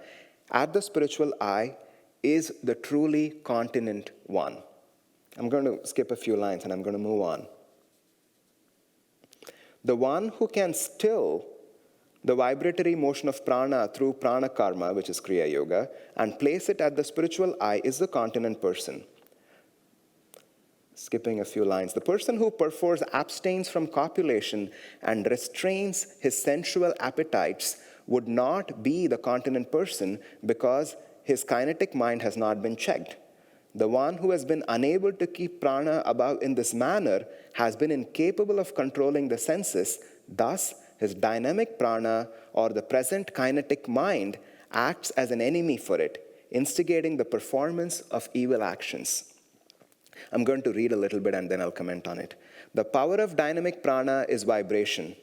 [SPEAKER 1] at the spiritual eye is the truly continent one. I'm going to skip a few lines and I'm going to move on. The one who can still the vibratory motion of prana through prana karma, which is Kriya Yoga, and place it at the spiritual eye is the continent person. Skipping a few lines. The person who perforce abstains from copulation and restrains his sensual appetites would not be the continent person because his kinetic mind has not been checked. The one who has been unable to keep prana above in this manner has been incapable of controlling the senses. Thus, his dynamic prana or the present kinetic mind acts as an enemy for it, instigating the performance of evil actions. I'm going to read a little bit and then I'll comment on it. The power of dynamic prana is vibration.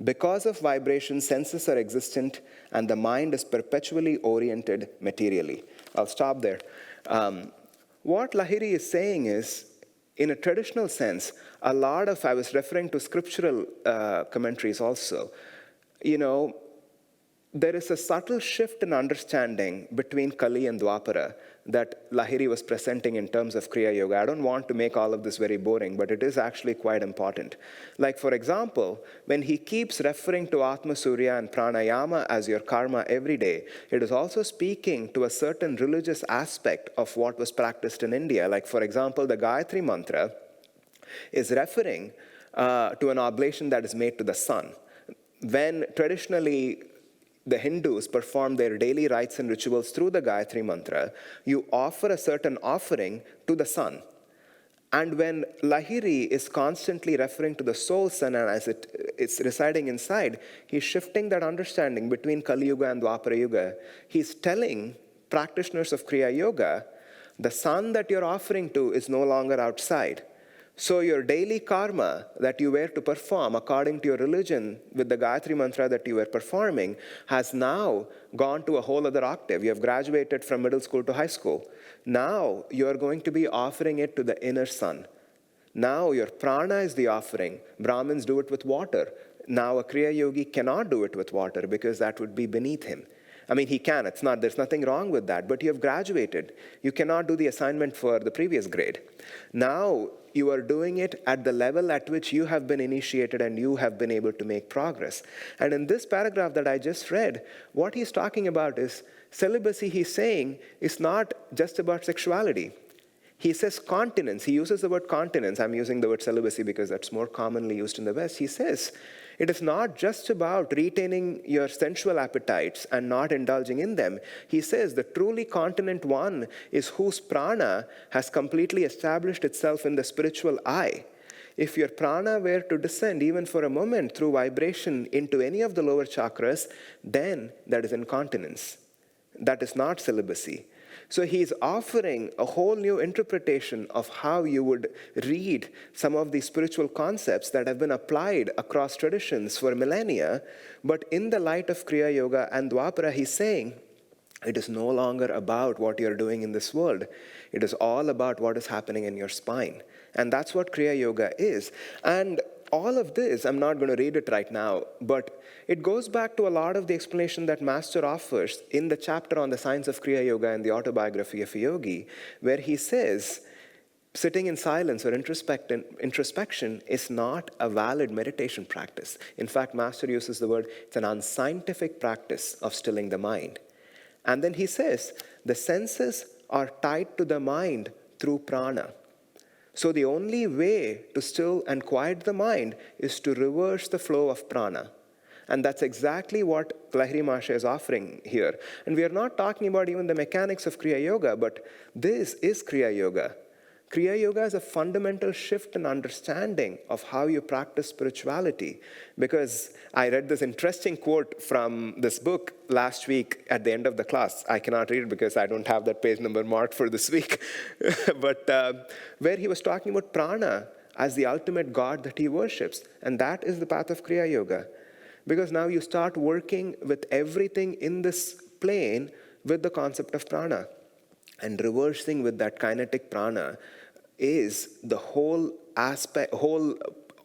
[SPEAKER 1] Because of vibration, senses are existent and the mind is perpetually oriented materially. I'll stop there. What Lahiri is saying is, in a traditional sense, I was referring to scriptural commentaries also, there is a subtle shift in understanding between Kali and Dwapara that Lahiri was presenting in terms of Kriya Yoga. I don't want to make all of this very boring, but it is actually quite important. Like, for example, when he keeps referring to Atma Surya and Pranayama as your karma every day, it is also speaking to a certain religious aspect of what was practiced in India. Like, for example, the Gayatri Mantra is referring to an oblation that is made to the sun. When traditionally the Hindus perform their daily rites and rituals through the Gayatri Mantra, you offer a certain offering to the sun. And when Lahiri is constantly referring to the soul sun and as it's residing inside, he's shifting that understanding between Kali Yuga and Dwapara Yuga. He's telling practitioners of Kriya Yoga, the sun that you're offering to is no longer outside. So your daily karma that you were to perform according to your religion with the Gayatri Mantra that you were performing has now gone to a whole other octave. You have graduated from middle school to high school. Now you are going to be offering it to the inner sun. Now your prana is the offering. Brahmins do it with water. Now a Kriya Yogi cannot do it with water because that would be beneath him. I mean, he can. There's nothing wrong with that. But you have graduated. You cannot do the assignment for the previous grade. Now you are doing it at the level at which you have been initiated and you have been able to make progress. And in this paragraph that I just read, what he's talking about is celibacy, he's saying, is not just about sexuality. He says continence. He uses the word continence. I'm using the word celibacy because that's more commonly used in the West. He says, it is not just about retaining your sensual appetites and not indulging in them. He says the truly continent one is whose prana has completely established itself in the spiritual eye. If your prana were to descend even for a moment through vibration into any of the lower chakras, then that is incontinence. That is not celibacy. So he's offering a whole new interpretation of how you would read some of these spiritual concepts that have been applied across traditions for millennia. But in the light of Kriya Yoga and Dwapara, he's saying, it is no longer about what you're doing in this world. It is all about what is happening in your spine. And that's what Kriya Yoga is. And all of this, I'm not going to read it right now, but it goes back to a lot of the explanation that Master offers in the chapter on the science of Kriya Yoga and the autobiography of a yogi, where he says, sitting in silence or introspection is not a valid meditation practice. In fact, Master uses the word, it's an unscientific practice of stilling the mind. And then he says, the senses are tied to the mind through prana. So the only way to still and quiet the mind is to reverse the flow of prana. And that's exactly what Lahiri Mahasaya is offering here. And we are not talking about even the mechanics of Kriya Yoga, but this is Kriya Yoga. Kriya Yoga is a fundamental shift in understanding of how you practice spirituality. Because I read this interesting quote from this book last week at the end of the class. I cannot read it because I don't have that page number marked for this week. But where he was talking about prana as the ultimate God that he worships. And that is the path of Kriya Yoga. Because now you start working with everything in this plane with the concept of prana. And reversing with that kinetic prana is the whole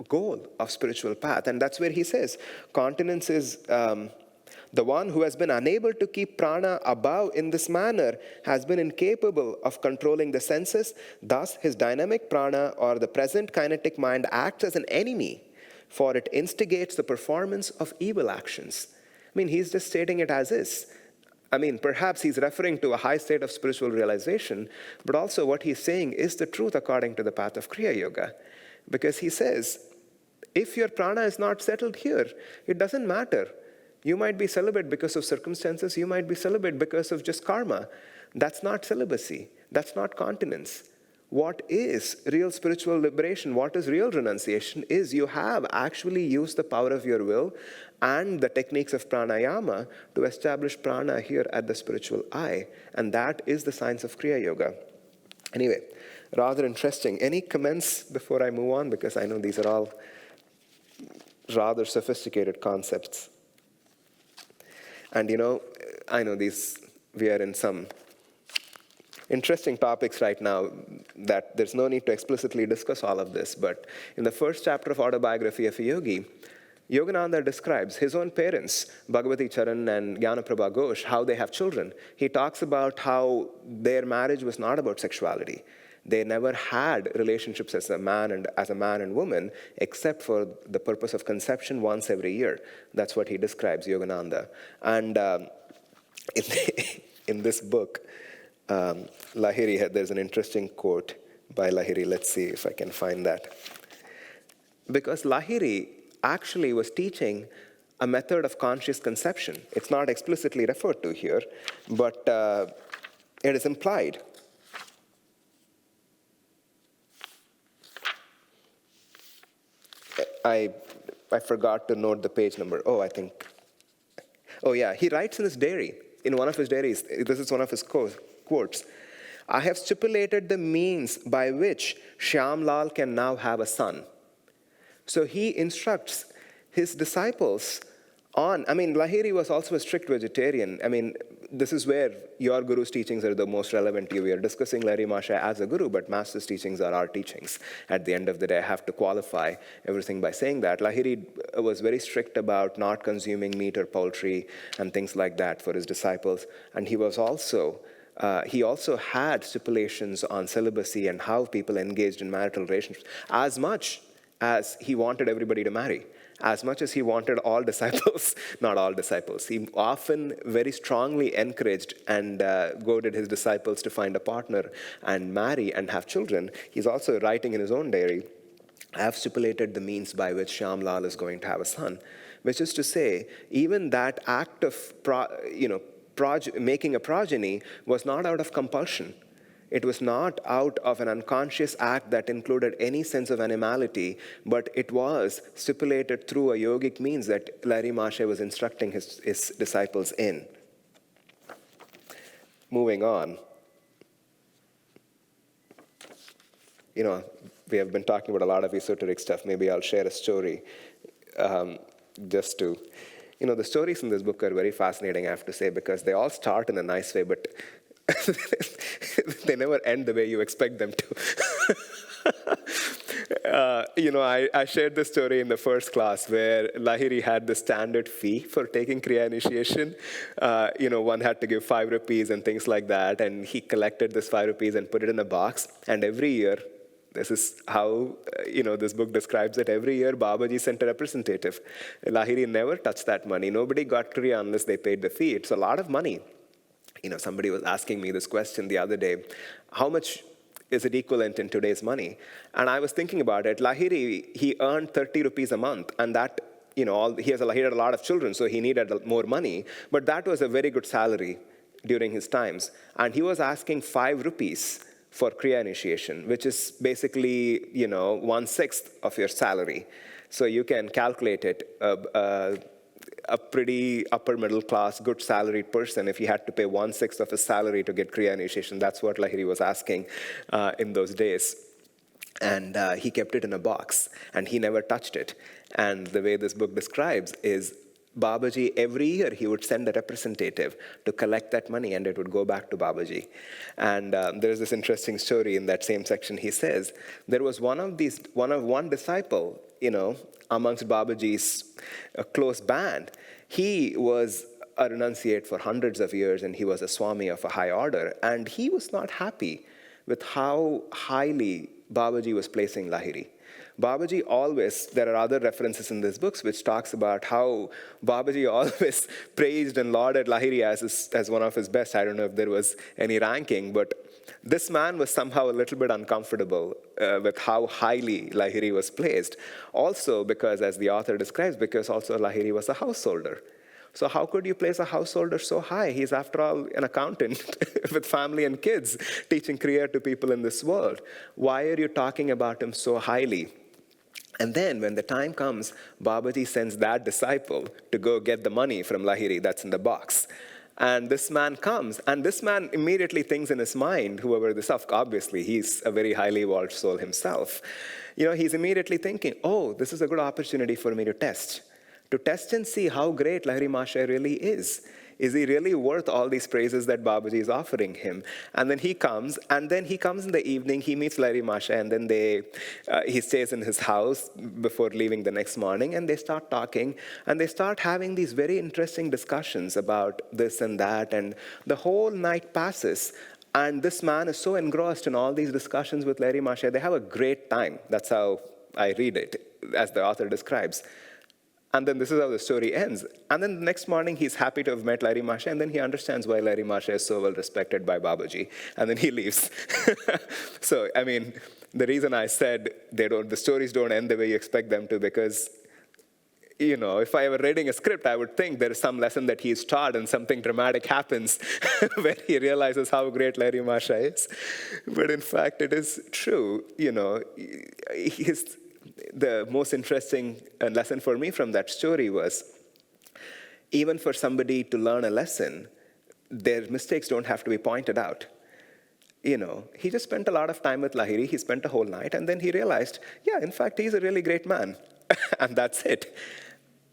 [SPEAKER 1] goal of spiritual path. And that's where he says, continence is the one who has been unable to keep prana above in this manner has been incapable of controlling the senses. Thus, his dynamic prana or the present kinetic mind acts as an enemy, for it instigates the performance of evil actions. I mean, he's just stating it as is. I mean, perhaps he's referring to a high state of spiritual realization, but also what he's saying is the truth according to the path of Kriya Yoga. Because he says, if your prana is not settled here, it doesn't matter. You might be celibate because of circumstances, you might be celibate because of just karma. That's not celibacy, that's not continence. What is real spiritual liberation, what is real renunciation, is you have actually used the power of your will and the techniques of pranayama to establish prana here at the spiritual eye. And that is the science of Kriya Yoga. Anyway, rather interesting. Any comments before I move on? Because I know these are all rather sophisticated concepts. And I know we are in some interesting topics right now that there's no need to explicitly discuss all of this. But in the first chapter of Autobiography of a Yogi, Yogananda describes his own parents, Bhagavati Charan and Jnanaprabha Ghosh, how they have children. He talks about how their marriage was not about sexuality. They never had relationships as a man and woman, except for the purpose of conception once every year. That's what he describes, Yogananda. And in this book, Lahiri, there's an interesting quote by Lahiri. Let's see if I can find that. Because Lahiri actually was teaching a method of conscious conception. It's not explicitly referred to here, but it is implied. I forgot to note the page number. He writes in his diary, in one of his diaries, this is one of his quotes. I have stipulated the means by which Shyam Lal can now have a son. So he instructs his disciples Lahiri was also a strict vegetarian. This is where your guru's teachings are the most relevant to you. We are discussing Lahiri Mahasaya as a guru, but master's teachings are our teachings. At the end of the day, I have to qualify everything by saying that. Lahiri was very strict about not consuming meat or poultry and things like that for his disciples. And he also had stipulations on celibacy and how people engaged in marital relationships, as much as he wanted everybody to marry. As much as he wanted all disciples, not all disciples. He often very strongly encouraged and goaded his disciples to find a partner and marry and have children. He's also writing in his own diary, I have stipulated the means by which Shyam Lal is going to have a son. Which is to say, even that act of making a progeny was not out of compulsion. It was not out of an unconscious act that included any sense of animality, but it was stipulated through a yogic means that Lahiri Mahasaya was instructing his disciples in. Moving on. we have been talking about a lot of esoteric stuff. Maybe I'll share a story just to, the stories in this book are very fascinating, I have to say, because they all start in a nice way, but they never end the way you expect them to. I shared this story in the first class where Lahiri had the standard fee for taking Kriya initiation. One had to give 5 rupees and things like that, and he collected this 5 rupees and put it in a box. And every year, this is how, this book describes it, every year Babaji sent a representative. Lahiri never touched that money. Nobody got Kriya unless they paid the fee. It's a lot of money. Somebody was asking me this question the other day, how much is it equivalent in today's money? And I was thinking about it. Lahiri, he earned 30 rupees a month, and that, he had a lot of children, so he needed more money. But that was a very good salary during his times. And he was asking 5 rupees for Kriya initiation, which is basically, 1/6 of your salary. So you can calculate it. A pretty upper middle class, good salaried person, if he had to pay 1/6 of his salary to get Kriya initiation, that's what Lahiri was asking in those days. And he kept it in a box, and he never touched it. And the way this book describes is Babaji, every year he would send a representative to collect that money, and it would go back to Babaji. And there's this interesting story in that same section. He says there was one disciple, amongst Babaji's close band. He was a renunciate for hundreds of years, and he was a Swami of a high order. And he was not happy with how highly Babaji was placing Lahiri. Babaji always, there are other references in this books which talks about how Babaji always praised and lauded Lahiri as one of his best. I don't know if there was any ranking, but this man was somehow a little bit uncomfortable with how highly Lahiri was placed. Also because, as the author describes, because also Lahiri was a householder. So how could you place a householder so high? He's, after all, an accountant with family and kids, teaching Kriya to people in this world. Why are you talking about him so highly? And then when the time comes, Babaji sends that disciple to go get the money from Lahiri that's in the box. And this man comes, and this man immediately thinks in his mind, whoever this is, obviously he's a very highly evolved soul himself. He's immediately thinking, oh, this is a good opportunity for me to test and see how great Lahiri Mahasaya really is. Is he really worth all these praises that Babaji is offering him? And then he comes in the evening, he meets Lahiri Mahasaya, and then he stays in his house before leaving the next morning, and they start talking, and they start having these very interesting discussions about this and that, and the whole night passes. And this man is so engrossed in all these discussions with Lahiri Mahasaya, they have a great time. That's how I read it, as the author describes. And then this is how the story ends. And then the next morning, he's happy to have met Lahiri Mahasaya, and then he understands why Lahiri Mahasaya is so well respected by Babaji. And then he leaves. So, the reason I said the stories don't end the way you expect them to, because, if I were reading a script, I would think there is some lesson that he's taught and something dramatic happens where he realizes how great Lahiri Mahasaya is. But in fact, it is true. The most interesting lesson for me from that story was, even for somebody to learn a lesson, their mistakes don't have to be pointed out. He just spent a lot of time with Lahiri. He spent a whole night, and then he realized, yeah, in fact, he's a really great man. And that's it.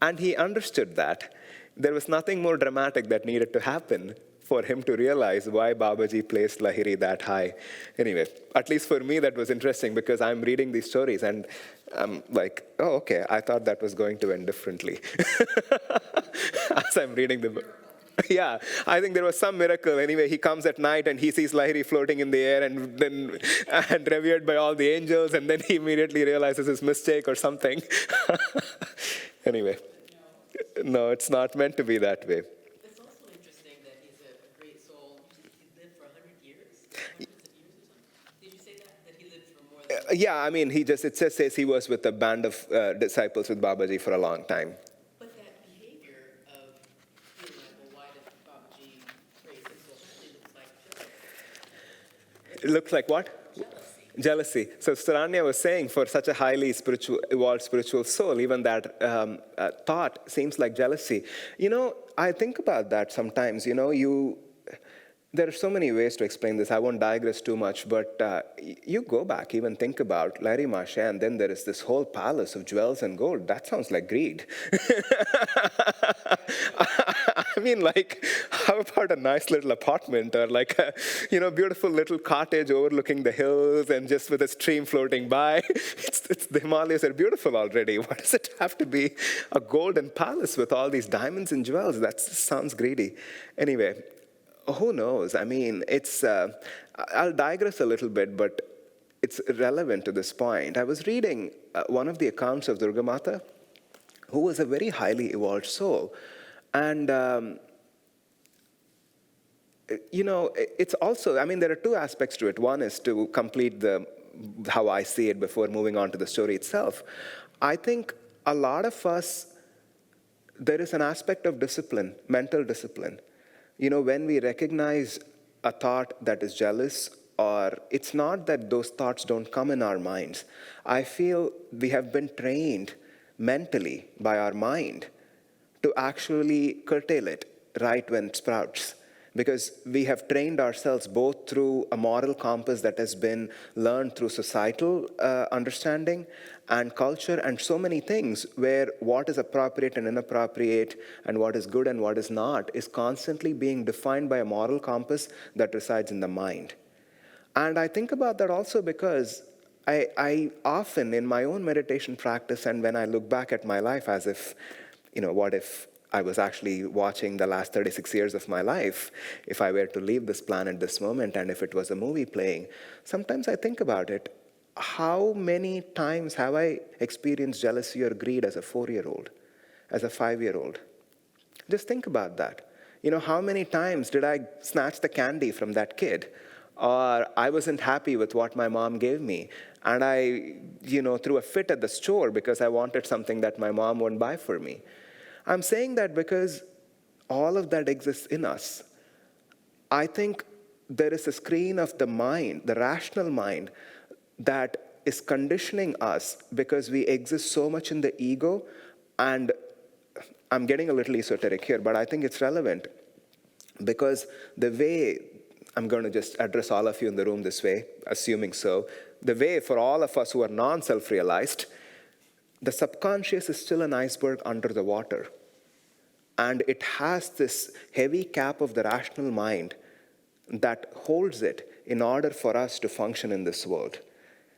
[SPEAKER 1] And he understood that. There was nothing more dramatic that needed to happen for him to realize why Babaji placed Lahiri that high. Anyway, at least for me, that was interesting, because I'm reading these stories and I'm like, oh, okay, I thought that was going to end differently. As I'm reading the book. Yeah, I think there was some miracle. Anyway, he comes at night and he sees Lahiri floating in the air and revered by all the angels, and then he immediately realizes his mistake or something. Anyway, no, it's not meant to be that way.
[SPEAKER 2] It's also interesting that he's a great soul. He lived for 100 years? Hundreds of years or something? Did you say that he lived for more than...
[SPEAKER 1] Yeah, it just says he was with a band of disciples with Babaji for a long time.
[SPEAKER 2] But that behavior of being like, well, why did Babaji praise him so highly looks like jealousy.
[SPEAKER 1] It looks like what? Jealousy. So Saranya was saying, for such a highly evolved spiritual soul, even that thought seems like jealousy. I think about that sometimes. There are so many ways to explain this. I won't digress too much, but you go back, even think about Lahiri Mahasaya, and then there is this whole palace of jewels and gold. That sounds like greed. I mean, like, how about a nice little apartment or like a, beautiful little cottage overlooking the hills and just with a stream floating by? The Himalayas are beautiful already. Why does it have to be a golden palace with all these diamonds and jewels? That sounds greedy. Anyway, who knows? I mean, I'll digress a little bit, but it's relevant to this point. I was reading one of the accounts of Durga Mata, who was a very highly evolved soul. And, it's also, I mean, there are two aspects to it. One is to complete how I see it before moving on to the story itself. I think a lot of us, there is an aspect of discipline, mental discipline. When we recognize a thought that is jealous, or it's not that those thoughts don't come in our minds. I feel we have been trained mentally by our mind to actually curtail it right when it sprouts. Because we have trained ourselves both through a moral compass that has been learned through societal understanding and culture and so many things, where what is appropriate and inappropriate and what is good and what is not is constantly being defined by a moral compass that resides in the mind. And I think about that also because I often, in my own meditation practice, and when I look back at my life as if, what if I was actually watching the last 36 years of my life, if I were to leave this planet this moment, and if it was a movie playing, sometimes I think about it. How many times have I experienced jealousy or greed as a 4-year-old, as a 5-year-old? Just think about that. How many times did I snatch the candy from that kid? Or I wasn't happy with what my mom gave me, and I, threw a fit at the store because I wanted something that my mom wouldn't buy for me. I'm saying that because all of that exists in us. I think there is a screen of the mind, the rational mind, that is conditioning us because we exist so much in the ego. And I'm getting a little esoteric here, but I think it's relevant because the way, I'm going to just address all of you in the room this way, assuming so, the way for all of us who are non-self-realized, the subconscious is still an iceberg under the water. And it has this heavy cap of the rational mind that holds it in order for us to function in this world,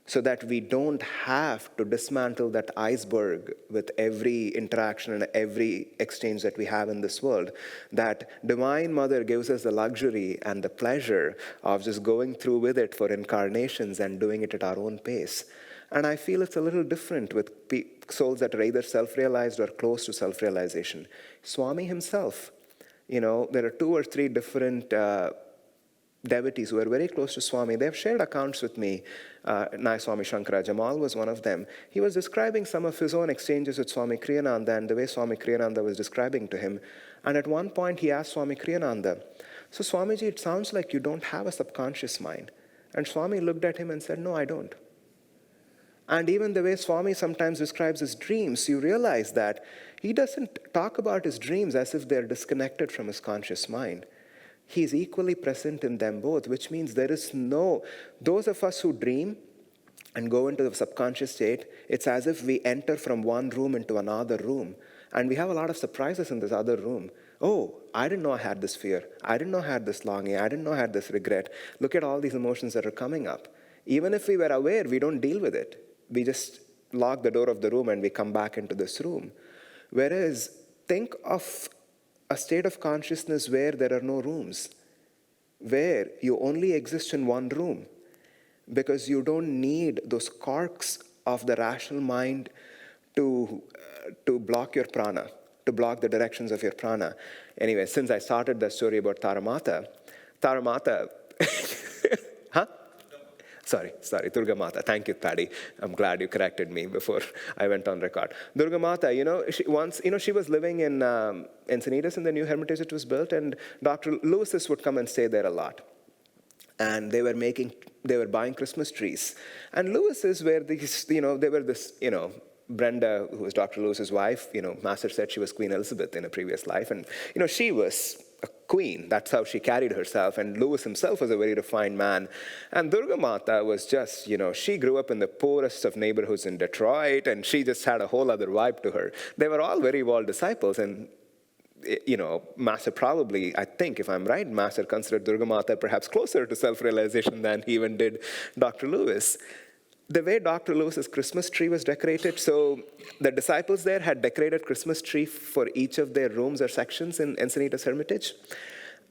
[SPEAKER 1] so that we don't have to dismantle that iceberg with every interaction and every exchange that we have in this world. That Divine Mother gives us the luxury and the pleasure of just going through with it for incarnations and doing it at our own pace. And I feel it's a little different with souls that are either self-realized or close to self-realization. Swami himself, there are 2 or 3 different devotees who are very close to Swami. They've shared accounts with me. Nai Swami Shankara Jamal was one of them. He was describing some of his own exchanges with Swami Kriyananda and the way Swami Kriyananda was describing to him. And at one point he asked Swami Kriyananda, "So Swamiji, it sounds like you don't have a subconscious mind." And Swami looked at him and said, "No, I don't." And even the way Swami sometimes describes his dreams, you realize that he doesn't talk about his dreams as if they're disconnected from his conscious mind. He's equally present in them both, which means there is those of us who dream and go into the subconscious state, it's as if we enter from one room into another room. And we have a lot of surprises in this other room. Oh, I didn't know I had this fear. I didn't know I had this longing. I didn't know I had this regret. Look at all these emotions that are coming up. Even if we were aware, we don't deal with it. We just lock the door of the room and we come back into this room. Whereas, think of a state of consciousness where there are no rooms, where you only exist in one room, because you don't need those corks of the rational mind to block your prana, to block the directions of your prana. Anyway, since I started the story about Taramata, huh? Sorry, Durga Mata. Thank you, Paddy. I'm glad you corrected me before I went on record. Durga Mata, she was living in Encinitas in the new hermitage that was built, and Dr. Lewis's would come and stay there a lot. And they were buying Christmas trees. And Lewis's were Brenda, who was Dr. Lewis's wife, Master said she was Queen Elizabeth in a previous life. And, she was a queen. That's how she carried herself. And Lewis himself was a very refined man. And Durga Mata was just, she grew up in the poorest of neighborhoods in Detroit, and she just had a whole other vibe to her. They were all very evolved disciples, and Master probably, I think, if I'm right, Master considered Durga Mata perhaps closer to self-realization than he even did Dr. Lewis. The way Dr. Lewis's Christmas tree was decorated, so the disciples there had decorated Christmas tree for each of their rooms or sections in Encinitas Hermitage.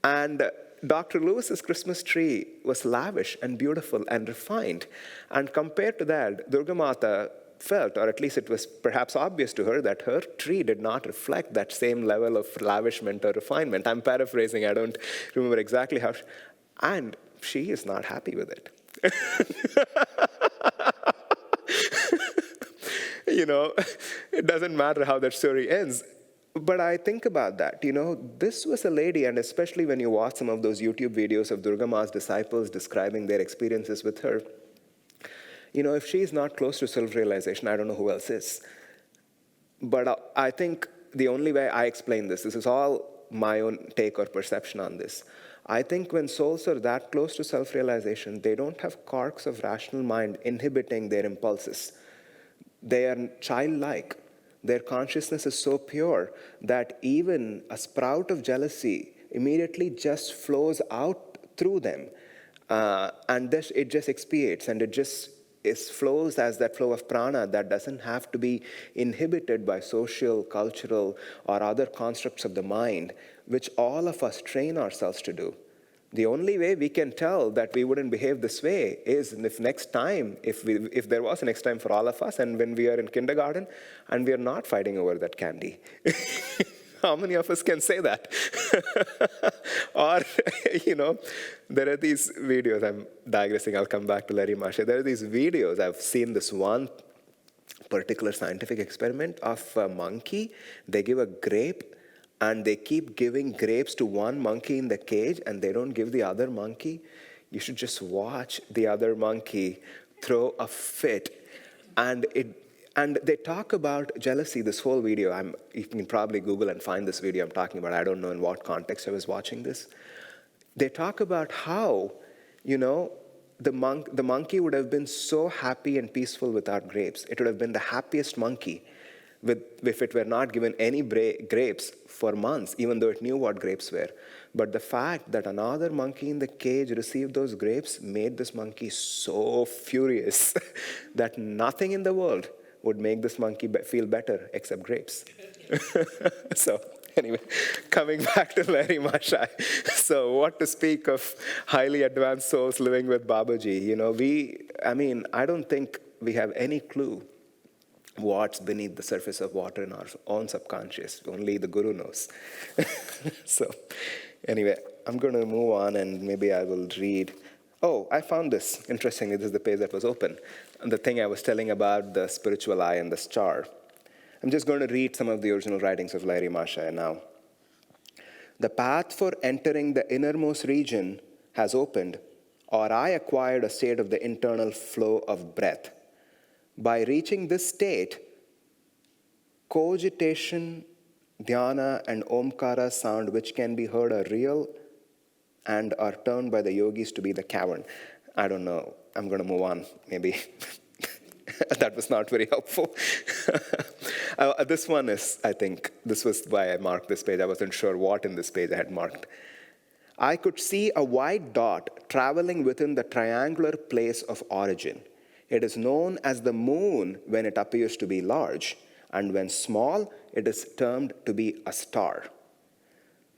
[SPEAKER 1] And Dr. Lewis's Christmas tree was lavish and beautiful and refined. And compared to that, Durga Mata felt, or at least it was perhaps obvious to her, that her tree did not reflect that same level of lavishment or refinement. I'm paraphrasing, I don't remember exactly how. And she is not happy with it. It doesn't matter how that story ends. But I think about that, this was a lady, and especially when you watch some of those YouTube videos of Durga Ma's disciples describing their experiences with her, if she's not close to self-realization, I don't know who else is. But I think the only way I explain this is all my own take or perception on this. I think when souls are that close to self-realization, they don't have corks of rational mind inhibiting their impulses. They are childlike. Their consciousness is so pure that even a sprout of jealousy immediately just flows out through them. And this, it just expiates, and it just flows as that flow of prana that doesn't have to be inhibited by social, cultural, or other constructs of the mind, which all of us train ourselves to do. The only way we can tell that we wouldn't behave this way is if next time, if there was a next time for all of us, and when we are in kindergarten and we are not fighting over that candy. How many of us can say that? Or, there are these videos, I'm digressing, I'll come back to Lahiri Mahasaya. There are these videos, I've seen this one particular scientific experiment of a monkey. They give a grape, and they keep giving grapes to one monkey in the cage, and they don't give the other monkey. You should just watch the other monkey throw a fit. And they talk about jealousy, this whole video. You can probably Google and find this video I'm talking about. I don't know in what context I was watching this. They talk about how, the monkey would have been so happy and peaceful without grapes. It would have been the happiest monkey if it were not given any grapes for months, even though it knew what grapes were. But the fact that another monkey in the cage received those grapes made this monkey so furious that nothing in the world would make this monkey feel better except grapes. So anyway, coming back to Lahiri Mahasaya. So what to speak of highly advanced souls living with Babaji? I don't think we have any clue what's beneath the surface of water in our own subconscious. Only the Guru knows. So anyway, I'm going to move on, and maybe I will read. Oh, I found this. Interestingly, this is the page that was open. And the thing I was telling about the spiritual eye and the star. I'm just going to read some of the original writings of Lahiri Mahasaya now. The path for entering the innermost region has opened, or I acquired a state of the internal flow of breath. By reaching this state, cogitation, dhyana, and omkara sound, which can be heard, are real and are termed by the yogis to be the cavern. I don't know. I'm going to move on, maybe. That was not very helpful. This one is, I think, this was why I marked this page. I wasn't sure what in this page I had marked. I could see a white dot traveling within the triangular place of origin. It is known as the moon when it appears to be large, and when small, it is termed to be a star.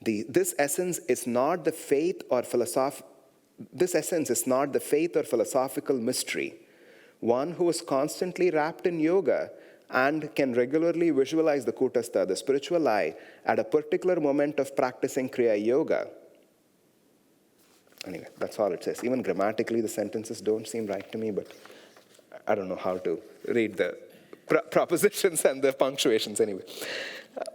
[SPEAKER 1] This essence is not the faith or philosophical mystery. One who is constantly wrapped in yoga and can regularly visualize the kutastha, the spiritual eye, at a particular moment of practicing Kriya yoga. Anyway, that's all it says. Even grammatically, the sentences don't seem right to me, but I don't know how to read the propositions and the punctuations anyway.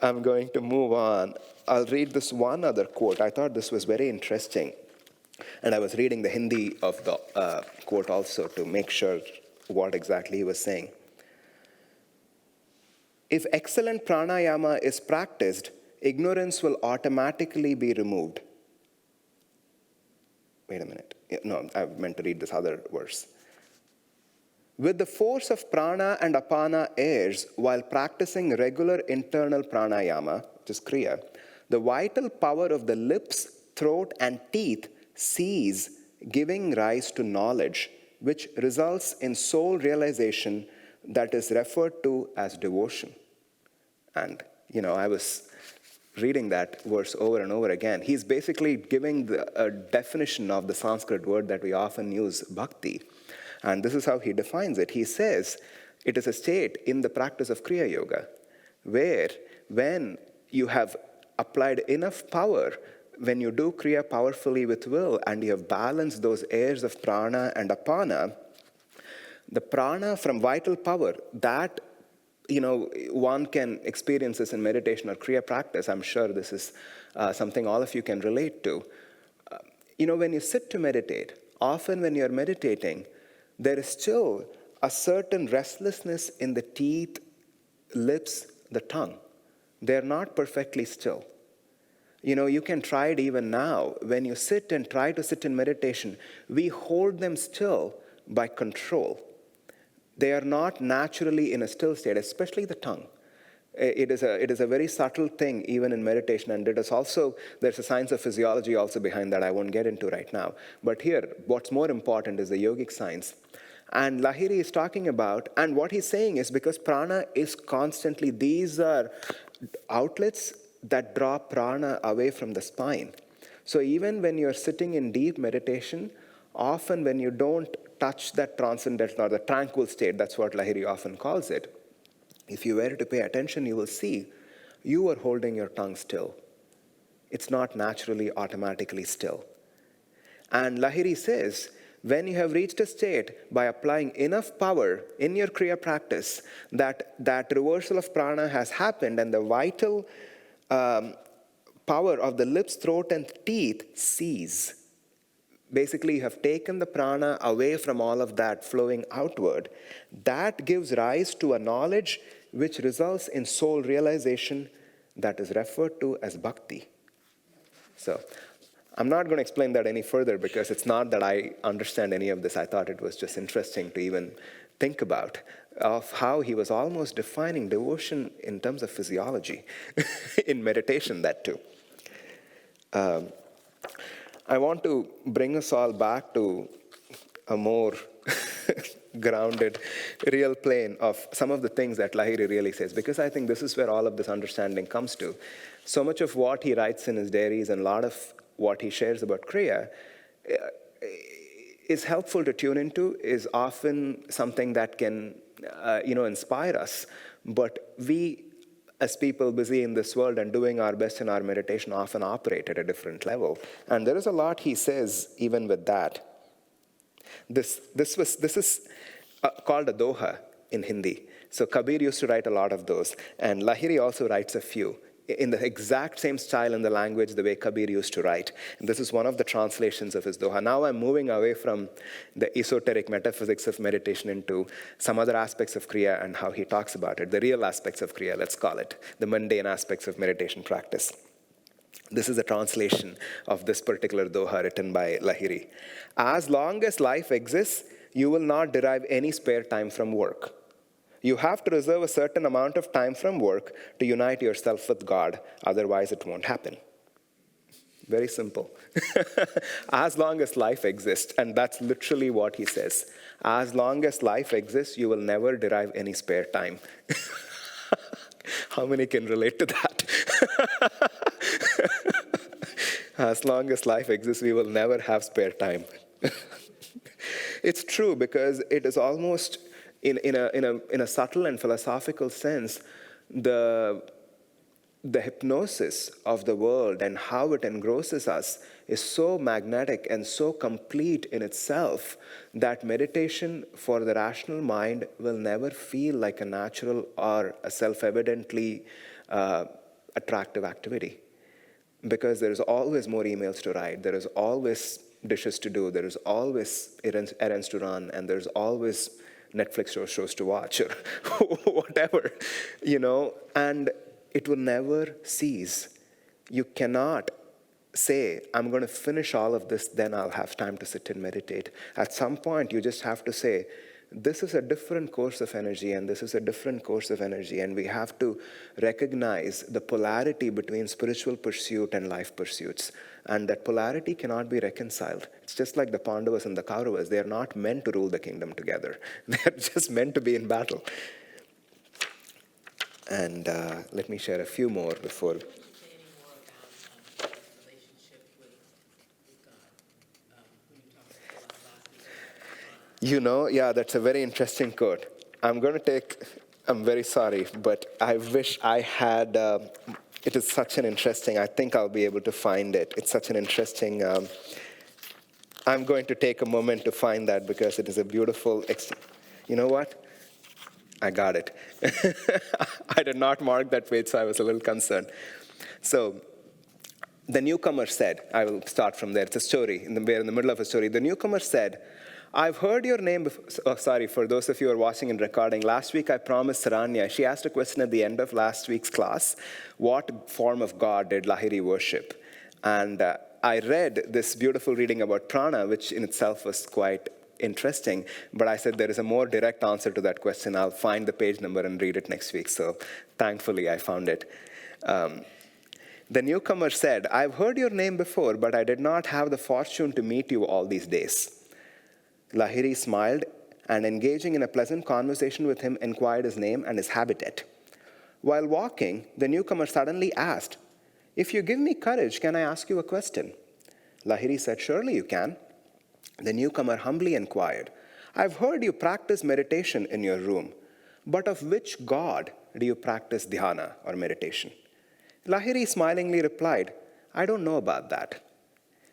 [SPEAKER 1] I'm going to move on. I'll read this one other quote. I thought this was very interesting. And I was reading the Hindi of the quote also to make sure what exactly he was saying. If excellent pranayama is practiced, ignorance will automatically be removed. Wait a minute. No, I meant to read this other verse. With the force of prana and apana airs while practicing regular internal pranayama, which is kriya, the vital power of the lips, throat, and teeth cease, giving rise to knowledge, which results in soul realization that is referred to as devotion. And, I was reading that verse over and over again. He's basically giving a definition of the Sanskrit word that we often use, bhakti. And this is how he defines it. He says, it is a state in the practice of Kriya Yoga where when you have applied enough power, when you do Kriya powerfully with will and you have balanced those airs of prana and apana, the prana from vital power, that one can experience this in meditation or Kriya practice. I'm sure this is something all of you can relate to. When you sit to meditate, often when you're meditating, there is still a certain restlessness in the teeth, lips, the tongue. They're not perfectly still. You can try it even now. When you sit and try to sit in meditation, we hold them still by control. They are not naturally in a still state, especially the tongue. It is a very subtle thing even in meditation, and there's a science of physiology also behind that I won't get into right now. But here, what's more important is the yogic science. And Lahiri is talking about, and what he's saying is because prana is constantly, these are outlets that draw prana away from the spine. So even when you're sitting in deep meditation, often when you don't touch that transcendental or the tranquil state, that's what Lahiri often calls it, if you were to pay attention, you will see you are holding your tongue still. It's not naturally, automatically still. And Lahiri says, when you have reached a state by applying enough power in your Kriya practice, that reversal of prana has happened and the vital power of the lips, throat, and teeth cease. Basically, you have taken the prana away from all of that flowing outward. That gives rise to a knowledge which results in soul realization that is referred to as bhakti. So, I'm not going to explain that any further because it's not that I understand any of this. I thought it was just interesting to even think about of how he was almost defining devotion in terms of physiology, in meditation that too. I want to bring us all back to a more grounded, real plane of some of the things that Lahiri really says, because I think this is where all of this understanding comes to. So much of what he writes in his diaries and a lot of what he shares about Kriya is helpful to tune into, is often something that can, inspire us. But we, as people busy in this world and doing our best in our meditation, often operate at a different level. And there is a lot he says even with that. This is called a doha in Hindi. So Kabir used to write a lot of those. And Lahiri also writes a few in the exact same style and the language the way Kabir used to write. And this is one of the translations of his doha. Now I'm moving away from the esoteric metaphysics of meditation into some other aspects of Kriya and how he talks about it, the real aspects of Kriya, let's call it, the mundane aspects of meditation practice. This is a translation of this particular doha written by Lahiri. As long as life exists, you will not derive any spare time from work. You have to reserve a certain amount of time from work to unite yourself with God, otherwise it won't happen. Very simple. As long as life exists, and that's literally what he says. As long as life exists, you will never derive any spare time. How many can relate to that? As long as life exists, we will never have spare time. It's true because it is almost, in a subtle and philosophical sense, the hypnosis of the world and how it engrosses us is so magnetic and so complete in itself that meditation for the rational mind will never feel like a natural or a self-evidently attractive activity. Because there is always more emails to write, there is always dishes to do, there is always errands to run, and there's always Netflix shows to watch or whatever, And it will never cease. You cannot say, I'm going to finish all of this, then I'll have time to sit and meditate. At some point, you just have to say, this is a different course of energy, and this is a different course of energy, and we have to recognize the polarity between spiritual pursuit and life pursuits. And that polarity cannot be reconciled. It's just like the Pandavas and the Kauravas. They are not meant to rule the kingdom together. They're just meant to be in battle. And let me share a few more before.
[SPEAKER 2] Say any more about his relationship with God when you talked about last week?
[SPEAKER 1] You know, yeah, that's a very interesting quote. I'm very sorry, but I wish I had, it is such an interesting, I think I'll be able to find it. It's such an interesting, I'm going to take a moment to find that because it is a beautiful, you know what? I got it. I did not mark that page, so I was a little concerned. So, the newcomer said, I will start from there. It's a story. We're in the middle of a story. The newcomer said, I've heard your name before. Sorry, for those of you who are watching and recording, last week I promised Saranya, she asked a question at the end of last week's class, what form of God did Lahiri worship? And I read this beautiful reading about prana, which in itself was quite interesting, but I said there is a more direct answer to that question. I'll find the page number and read it next week. So thankfully I found it. The newcomer said, I've heard your name before, but I did not have the fortune to meet you all these days. Lahiri smiled and, engaging in a pleasant conversation with him, inquired his name and his habitat. While walking, the newcomer suddenly asked, if you give me courage, can I ask you a question? Lahiri said, surely you can. The newcomer humbly inquired, I've heard you practice meditation in your room, but of which God do you practice dhyana or meditation? Lahiri smilingly replied, I don't know about that.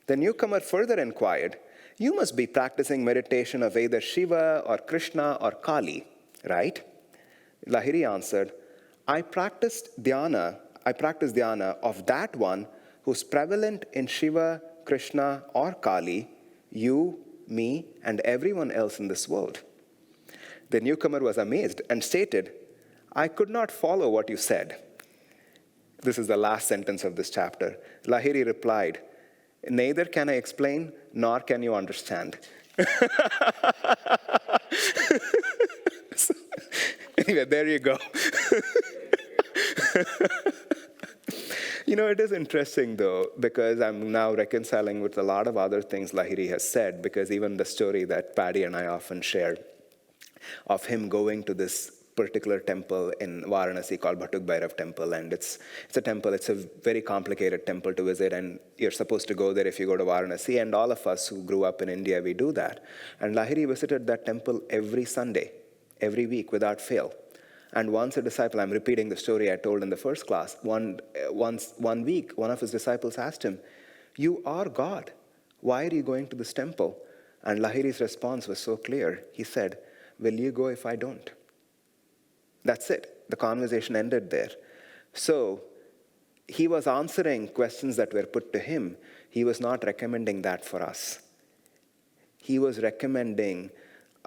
[SPEAKER 1] The newcomer further inquired, you must be practicing meditation of either Shiva or Krishna or Kali, right? Lahiri answered, I practice dhyana of that one who's prevalent in Shiva, Krishna, or Kali, you, me, and everyone else in this world. The newcomer was amazed and stated, I could not follow what you said. This is the last sentence of this chapter. Lahiri replied, neither can I explain, nor can you understand. So, anyway, there you go. You know, it is interesting, though, because I'm now reconciling with a lot of other things Lahiri has said, because even the story that Paddy and I often share of him going to this particular temple in Varanasi called Bhatuk Bhairav Temple, and it's a temple, it's a very complicated temple to visit, and you're supposed to go there if you go to Varanasi, and all of us who grew up in India, we do that. And Lahiri visited that temple every Sunday, every week, without fail. And once a disciple, I'm repeating the story I told in the first class, one week, one of his disciples asked him, you are God. Why are you going to this temple? And Lahiri's response was so clear. He said, will you go if I don't? That's it. The conversation ended there. So he was answering questions that were put to him. He was not recommending that for us. He was recommending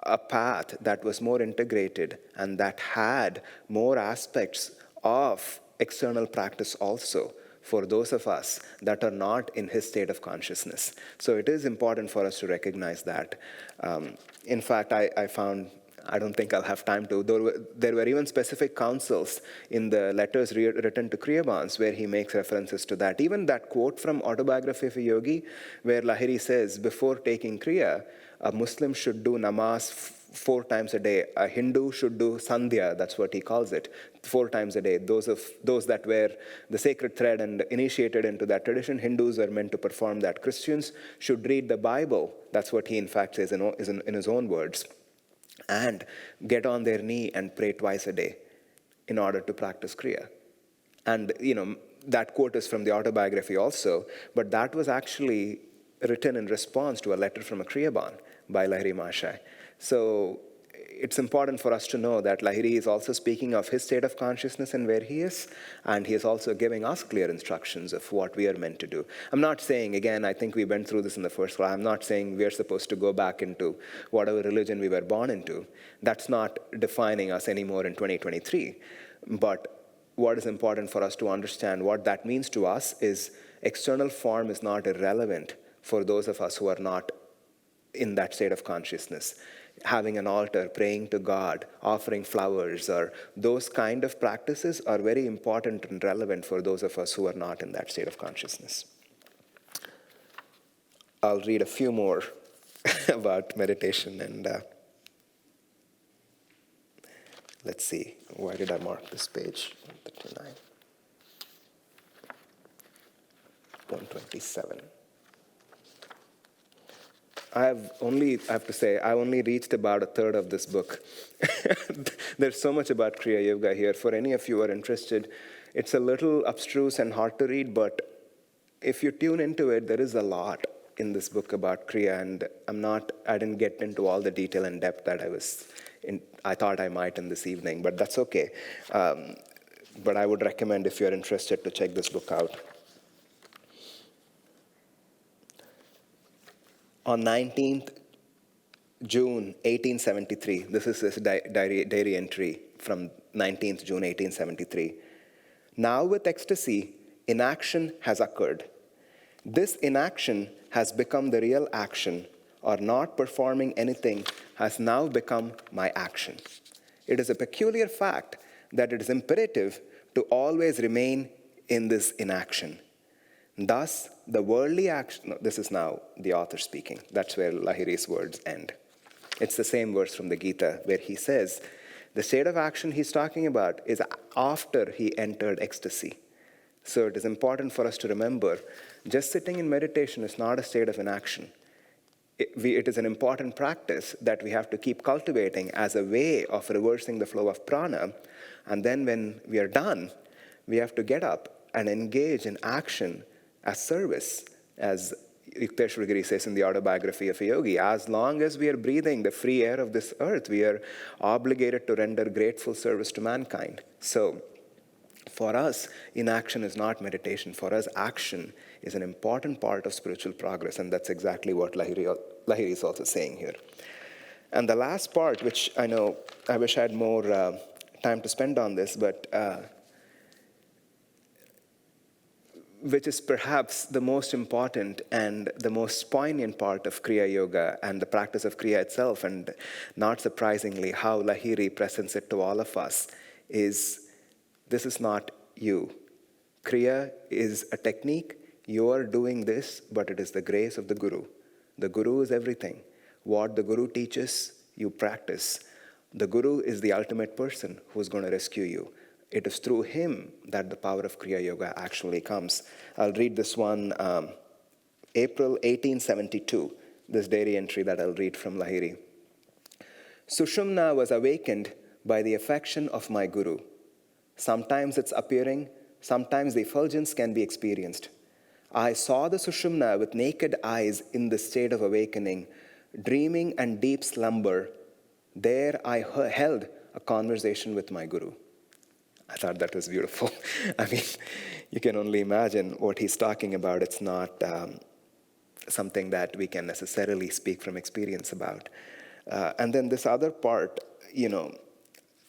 [SPEAKER 1] a path that was more integrated and that had more aspects of external practice also for those of us that are not in his state of consciousness. So it is important for us to recognize that. In fact, I found, I don't think I'll have time to, there were even specific counsels in the letters written to Kriya where he makes references to that. Even that quote from Autobiography of a Yogi, where Lahiri says, before taking Kriya, a Muslim should do namaz 4 times a day. A Hindu should do sandhya, that's what he calls it, 4 times a day. Those that were the sacred thread and initiated into that tradition, Hindus are meant to perform that. Christians should read the Bible. That's what he in fact says in his own words. And get on their knee and pray twice a day in order to practice Kriya. And, you know, that quote is from the autobiography also, but that was actually written in response to a letter from a Kriya by Lahiri Mahasaya. So it's important for us to know that Lahiri is also speaking of his state of consciousness and where he is, and he is also giving us clear instructions of what we are meant to do. I'm not saying, again, I think we went through this in the first class, I'm not saying we are supposed to go back into whatever religion we were born into. That's not defining us anymore in 2023. But what is important for us to understand, what that means to us is external form is not irrelevant for those of us who are not in that state of consciousness. Having an altar, praying to God, offering flowers, or those kind of practices are very important and relevant for those of us who are not in that state of consciousness. I'll read a few more about meditation, and let's see, why did I mark this page? 139. 127. I have to say, I only reached about a third of this book. There's so much about Kriya Yoga here. For any of you who are interested, it's a little abstruse and hard to read, but if you tune into it, there is a lot in this book about Kriya, and I didn't get into all the detail and depth that I thought I might in this evening, but that's okay. But I would recommend, if you're interested, to check this book out. On 19th June 1873, this is his diary entry from 19th June 1873. Now with ecstasy, inaction has occurred. This inaction has become the real action, or not performing anything has now become my action. It is a peculiar fact that it is imperative to always remain in this inaction. Thus, the worldly action, no, this is now the author speaking. That's where Lahiri's words end. It's the same verse from the Gita where he says, the state of action he's talking about is after he entered ecstasy. So it is important for us to remember, just sitting in meditation is not a state of inaction. It is an important practice that we have to keep cultivating as a way of reversing the flow of prana. And then when we are done, we have to get up and engage in action as service, as Yukteswar Giri says in the autobiography of a yogi. As long as we are breathing the free air of this earth, we are obligated to render grateful service to mankind. So for us, inaction is not meditation. For us, action is an important part of spiritual progress, and that's exactly what Lahiri is also saying here. And the last part, which I know I wish I had more time to spend on this, but which is perhaps the most important and the most poignant part of Kriya Yoga and the practice of Kriya itself, and not surprisingly how Lahiri presents it to all of us, is this is not you. Kriya is a technique. You are doing this, but it is the grace of the Guru. The Guru is everything. What the Guru teaches, you practice. The Guru is the ultimate person who's going to rescue you. It is through him that the power of Kriya Yoga actually comes. I'll read this one, April 1872, this diary entry that I'll read from Lahiri. Sushumna was awakened by the affection of my Guru. Sometimes it's appearing, sometimes the effulgence can be experienced. I saw the Sushumna with naked eyes in the state of awakening, dreaming and deep slumber. There I held a conversation with my Guru. I thought that was beautiful. I mean, you can only imagine what he's talking about. It's not something that we can necessarily speak from experience about. And then this other part,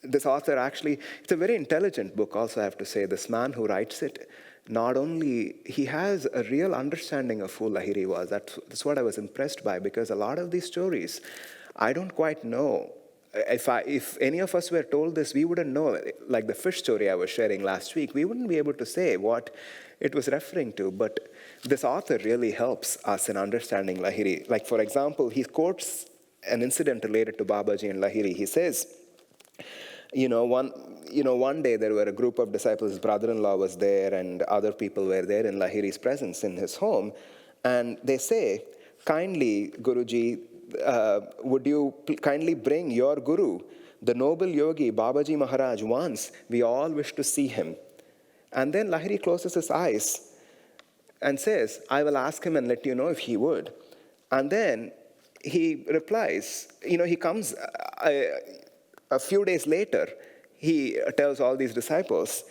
[SPEAKER 1] this author actually, it's a very intelligent book also, I have to say. This man who writes it, not only, he has a real understanding of who Lahiri was. That's what I was impressed by, because a lot of these stories, I don't quite know. If any of us were told this, we wouldn't know. Like the fish story I was sharing last week, we wouldn't be able to say what it was referring to. But this author really helps us in understanding Lahiri. Like, for example, he quotes an incident related to Babaji and Lahiri. He says, one day there were a group of disciples. His brother-in-law was there, and other people were there in Lahiri's presence in his home. And they say, kindly, Guruji, would you kindly bring your Guru, the noble yogi Babaji Maharaj, once? We all wish to see him. And then Lahiri closes his eyes and says, I will ask him and let you know if he would. And then he replies, he comes a few days later, he tells all these disciples,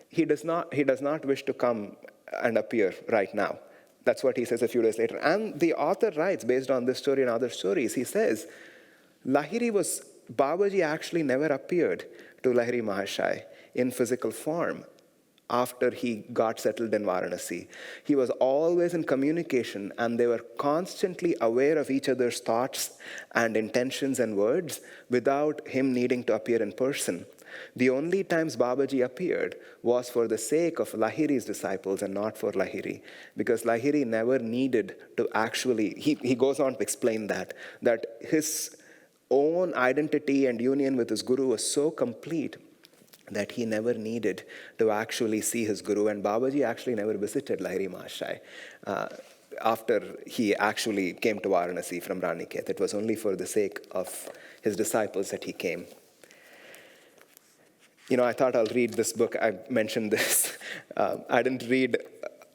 [SPEAKER 1] he does not wish to come and appear right now. That's what he says a few days later. And the author writes, based on this story and other stories, he says, Lahiri was Babaji actually never appeared to Lahiri Mahasaya in physical form after he got settled in Varanasi. He was always in communication, and they were constantly aware of each other's thoughts and intentions and words without him needing to appear in person. The only times Babaji appeared was for the sake of Lahiri's disciples and not for Lahiri, because Lahiri never needed to actually, he goes on to explain that his own identity and union with his guru was so complete that he never needed to actually see his guru. And Babaji actually never visited Lahiri Mahasaya after he actually came to Varanasi from Raniket. It was only for the sake of his disciples that he came. I thought I'll read this book. I mentioned this. I didn't read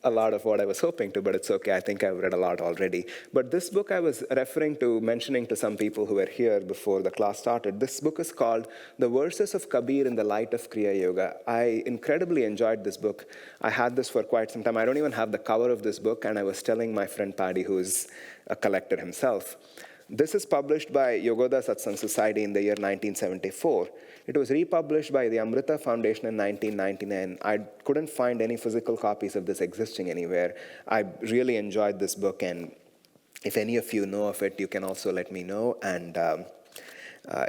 [SPEAKER 1] a lot of what I was hoping to, but it's okay. I think I've read a lot already. But this book I was mentioning to some people who were here before the class started. This book is called The Verses of Kabir in the Light of Kriya Yoga. I incredibly enjoyed this book. I had this for quite some time. I don't even have the cover of this book, and I was telling my friend Paddy, who is a collector himself. This is published by Yogoda Satsang Society in the year 1974. It was republished by the Amrita Foundation in 1999. I couldn't find any physical copies of this existing anywhere. I really enjoyed this book, and if any of you know of it, you can also let me know. And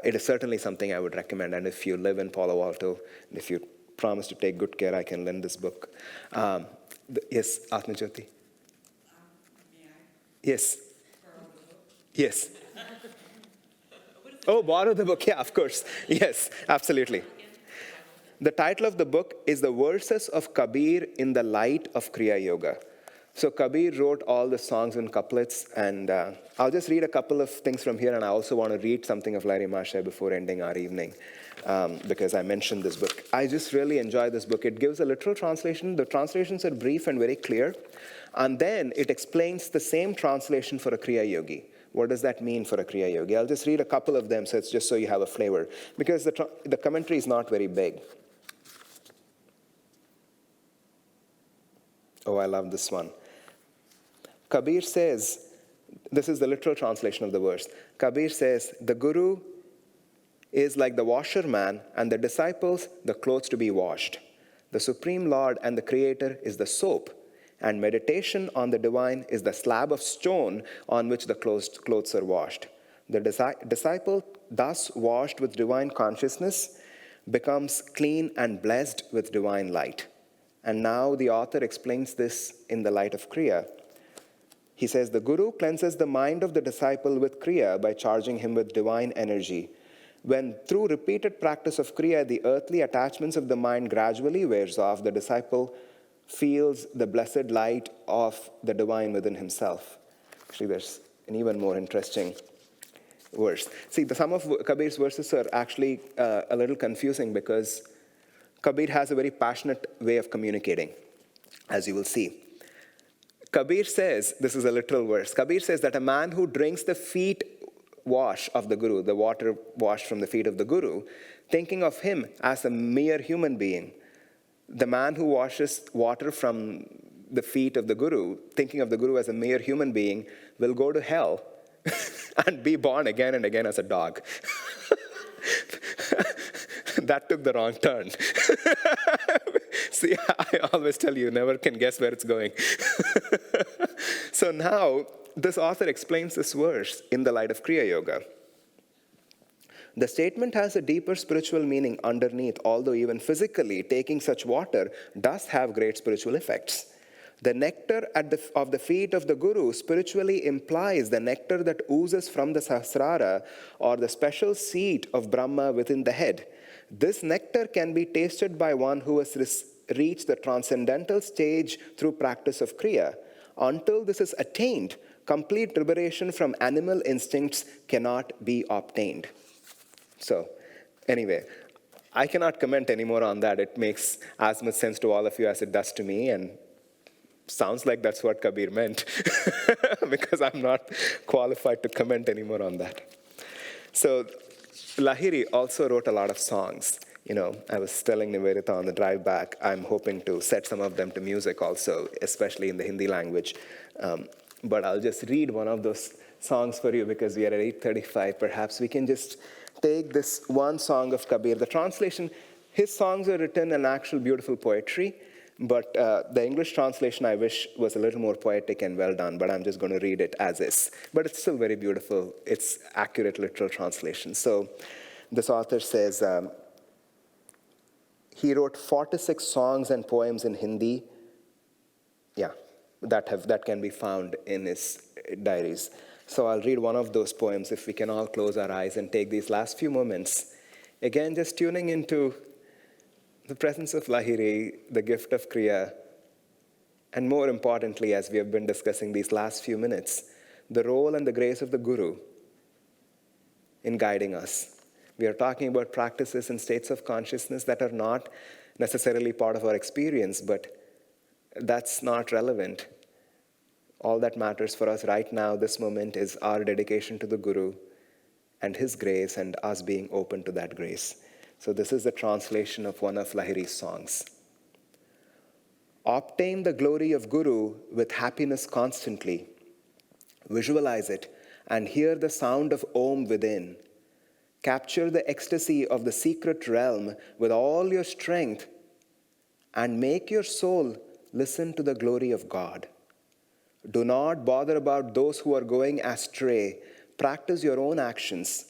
[SPEAKER 1] it is certainly something I would recommend. And if you live in Palo Alto, and if you promise to take good care, I can lend this book. Yes, Atmajyoti?
[SPEAKER 3] May I
[SPEAKER 1] Yes.
[SPEAKER 3] borrow the book?
[SPEAKER 1] Yes. Oh, borrow the book. Yeah, of course. Yes, absolutely. The title of the book is The Verses of Kabir in the Light of Kriya Yoga. So Kabir wrote all the songs in couplets, and I'll just read a couple of things from here, and I also want to read something of Lahiri Mahasaya before ending our evening, because I mentioned this book. I just really enjoy this book. It gives a literal translation. The translations are brief and very clear, and then it explains the same translation for a Kriya Yogi. What does that mean for a Kriya Yogi? I'll just read a couple of them, so it's just so you have a flavor, because the commentary is not very big. Oh, I love this one. Kabir says, this is the literal translation of the verse. Kabir says, the Guru is like the washerman, and the disciples the clothes to be washed. The Supreme Lord and the Creator is the soap, and meditation on the divine is the slab of stone on which the clothes are washed. The disciple, thus washed with divine consciousness, becomes clean and blessed with divine light. And now the author explains this in the light of Kriya. He says, the Guru cleanses the mind of the disciple with Kriya by charging him with divine energy. When through repeated practice of Kriya, the earthly attachments of the mind gradually wears off, the disciple feels the blessed light of the divine within himself. Actually, there's an even more interesting verse. See, some of Kabir's verses are actually a little confusing because Kabir has a very passionate way of communicating, as you will see. Kabir says, this is a literal verse, Kabir says that a man who drinks the feet wash of the Guru, the water washed from the feet of the Guru, thinking of him as a mere human being, the man who washes water from the feet of the Guru, thinking of the Guru as a mere human being, will go to hell and be born again and again as a dog. That took the wrong turn. See, I always tell you, never can guess where it's going. So now, this author explains this verse in the light of Kriya Yoga. The statement has a deeper spiritual meaning underneath, although even physically taking such water does have great spiritual effects. The nectar of the feet of the Guru spiritually implies the nectar that oozes from the Sahasrara, or the special seat of Brahma within the head. This nectar can be tasted by one who has reached the transcendental stage through practice of Kriya. Until this is attained, complete liberation from animal instincts cannot be obtained. So, anyway, I cannot comment anymore on that. It makes as much sense to all of you as it does to me, and sounds like that's what Kabir meant, because I'm not qualified to comment anymore on that. So, Lahiri also wrote a lot of songs. I was telling Nivedita on the drive back, I'm hoping to set some of them to music also, especially in the Hindi language. But I'll just read one of those songs for you because we are at 8:35. Perhaps we can just take this one song of Kabir. The translation, his songs are written in actual beautiful poetry, but the English translation I wish was a little more poetic and well done, but I'm just going to read it as is. But it's still very beautiful. It's accurate literal translation. So this author says, he wrote 46 songs and poems in Hindi. Yeah, that can be found in his diaries. So I'll read one of those poems if we can all close our eyes and take these last few moments. Again, just tuning into the presence of Lahiri, the gift of Kriya, and more importantly, as we have been discussing these last few minutes, the role and the grace of the Guru in guiding us. We are talking about practices and states of consciousness that are not necessarily part of our experience, but that's not relevant. All that matters for us right now, this moment, is our dedication to the Guru and his grace and us being open to that grace. So this is the translation of one of Lahiri's songs. Obtain the glory of Guru with happiness constantly. Visualize it and hear the sound of Om within. Capture the ecstasy of the secret realm with all your strength and make your soul listen to the glory of God. Do not bother about those who are going astray. Practice your own actions.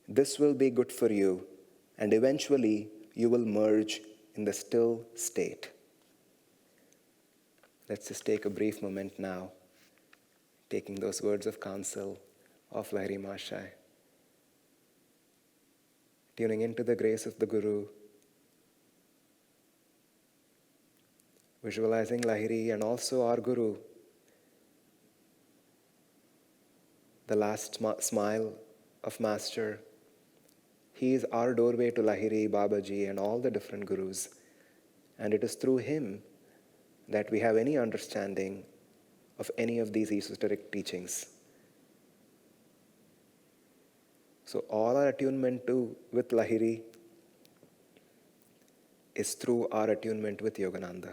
[SPEAKER 1] This will be good for you, and eventually you will merge in the still state. Let's just take a brief moment now, taking those words of counsel of Lahiri Mahasaya, tuning into the grace of the Guru, visualizing Lahiri and also our Guru, the last smile of Master. He is our doorway to Lahiri, Babaji, and all the different Gurus. And it is through him that we have any understanding of any of these esoteric teachings. So all our attunement with Lahiri is through our attunement with Yogananda.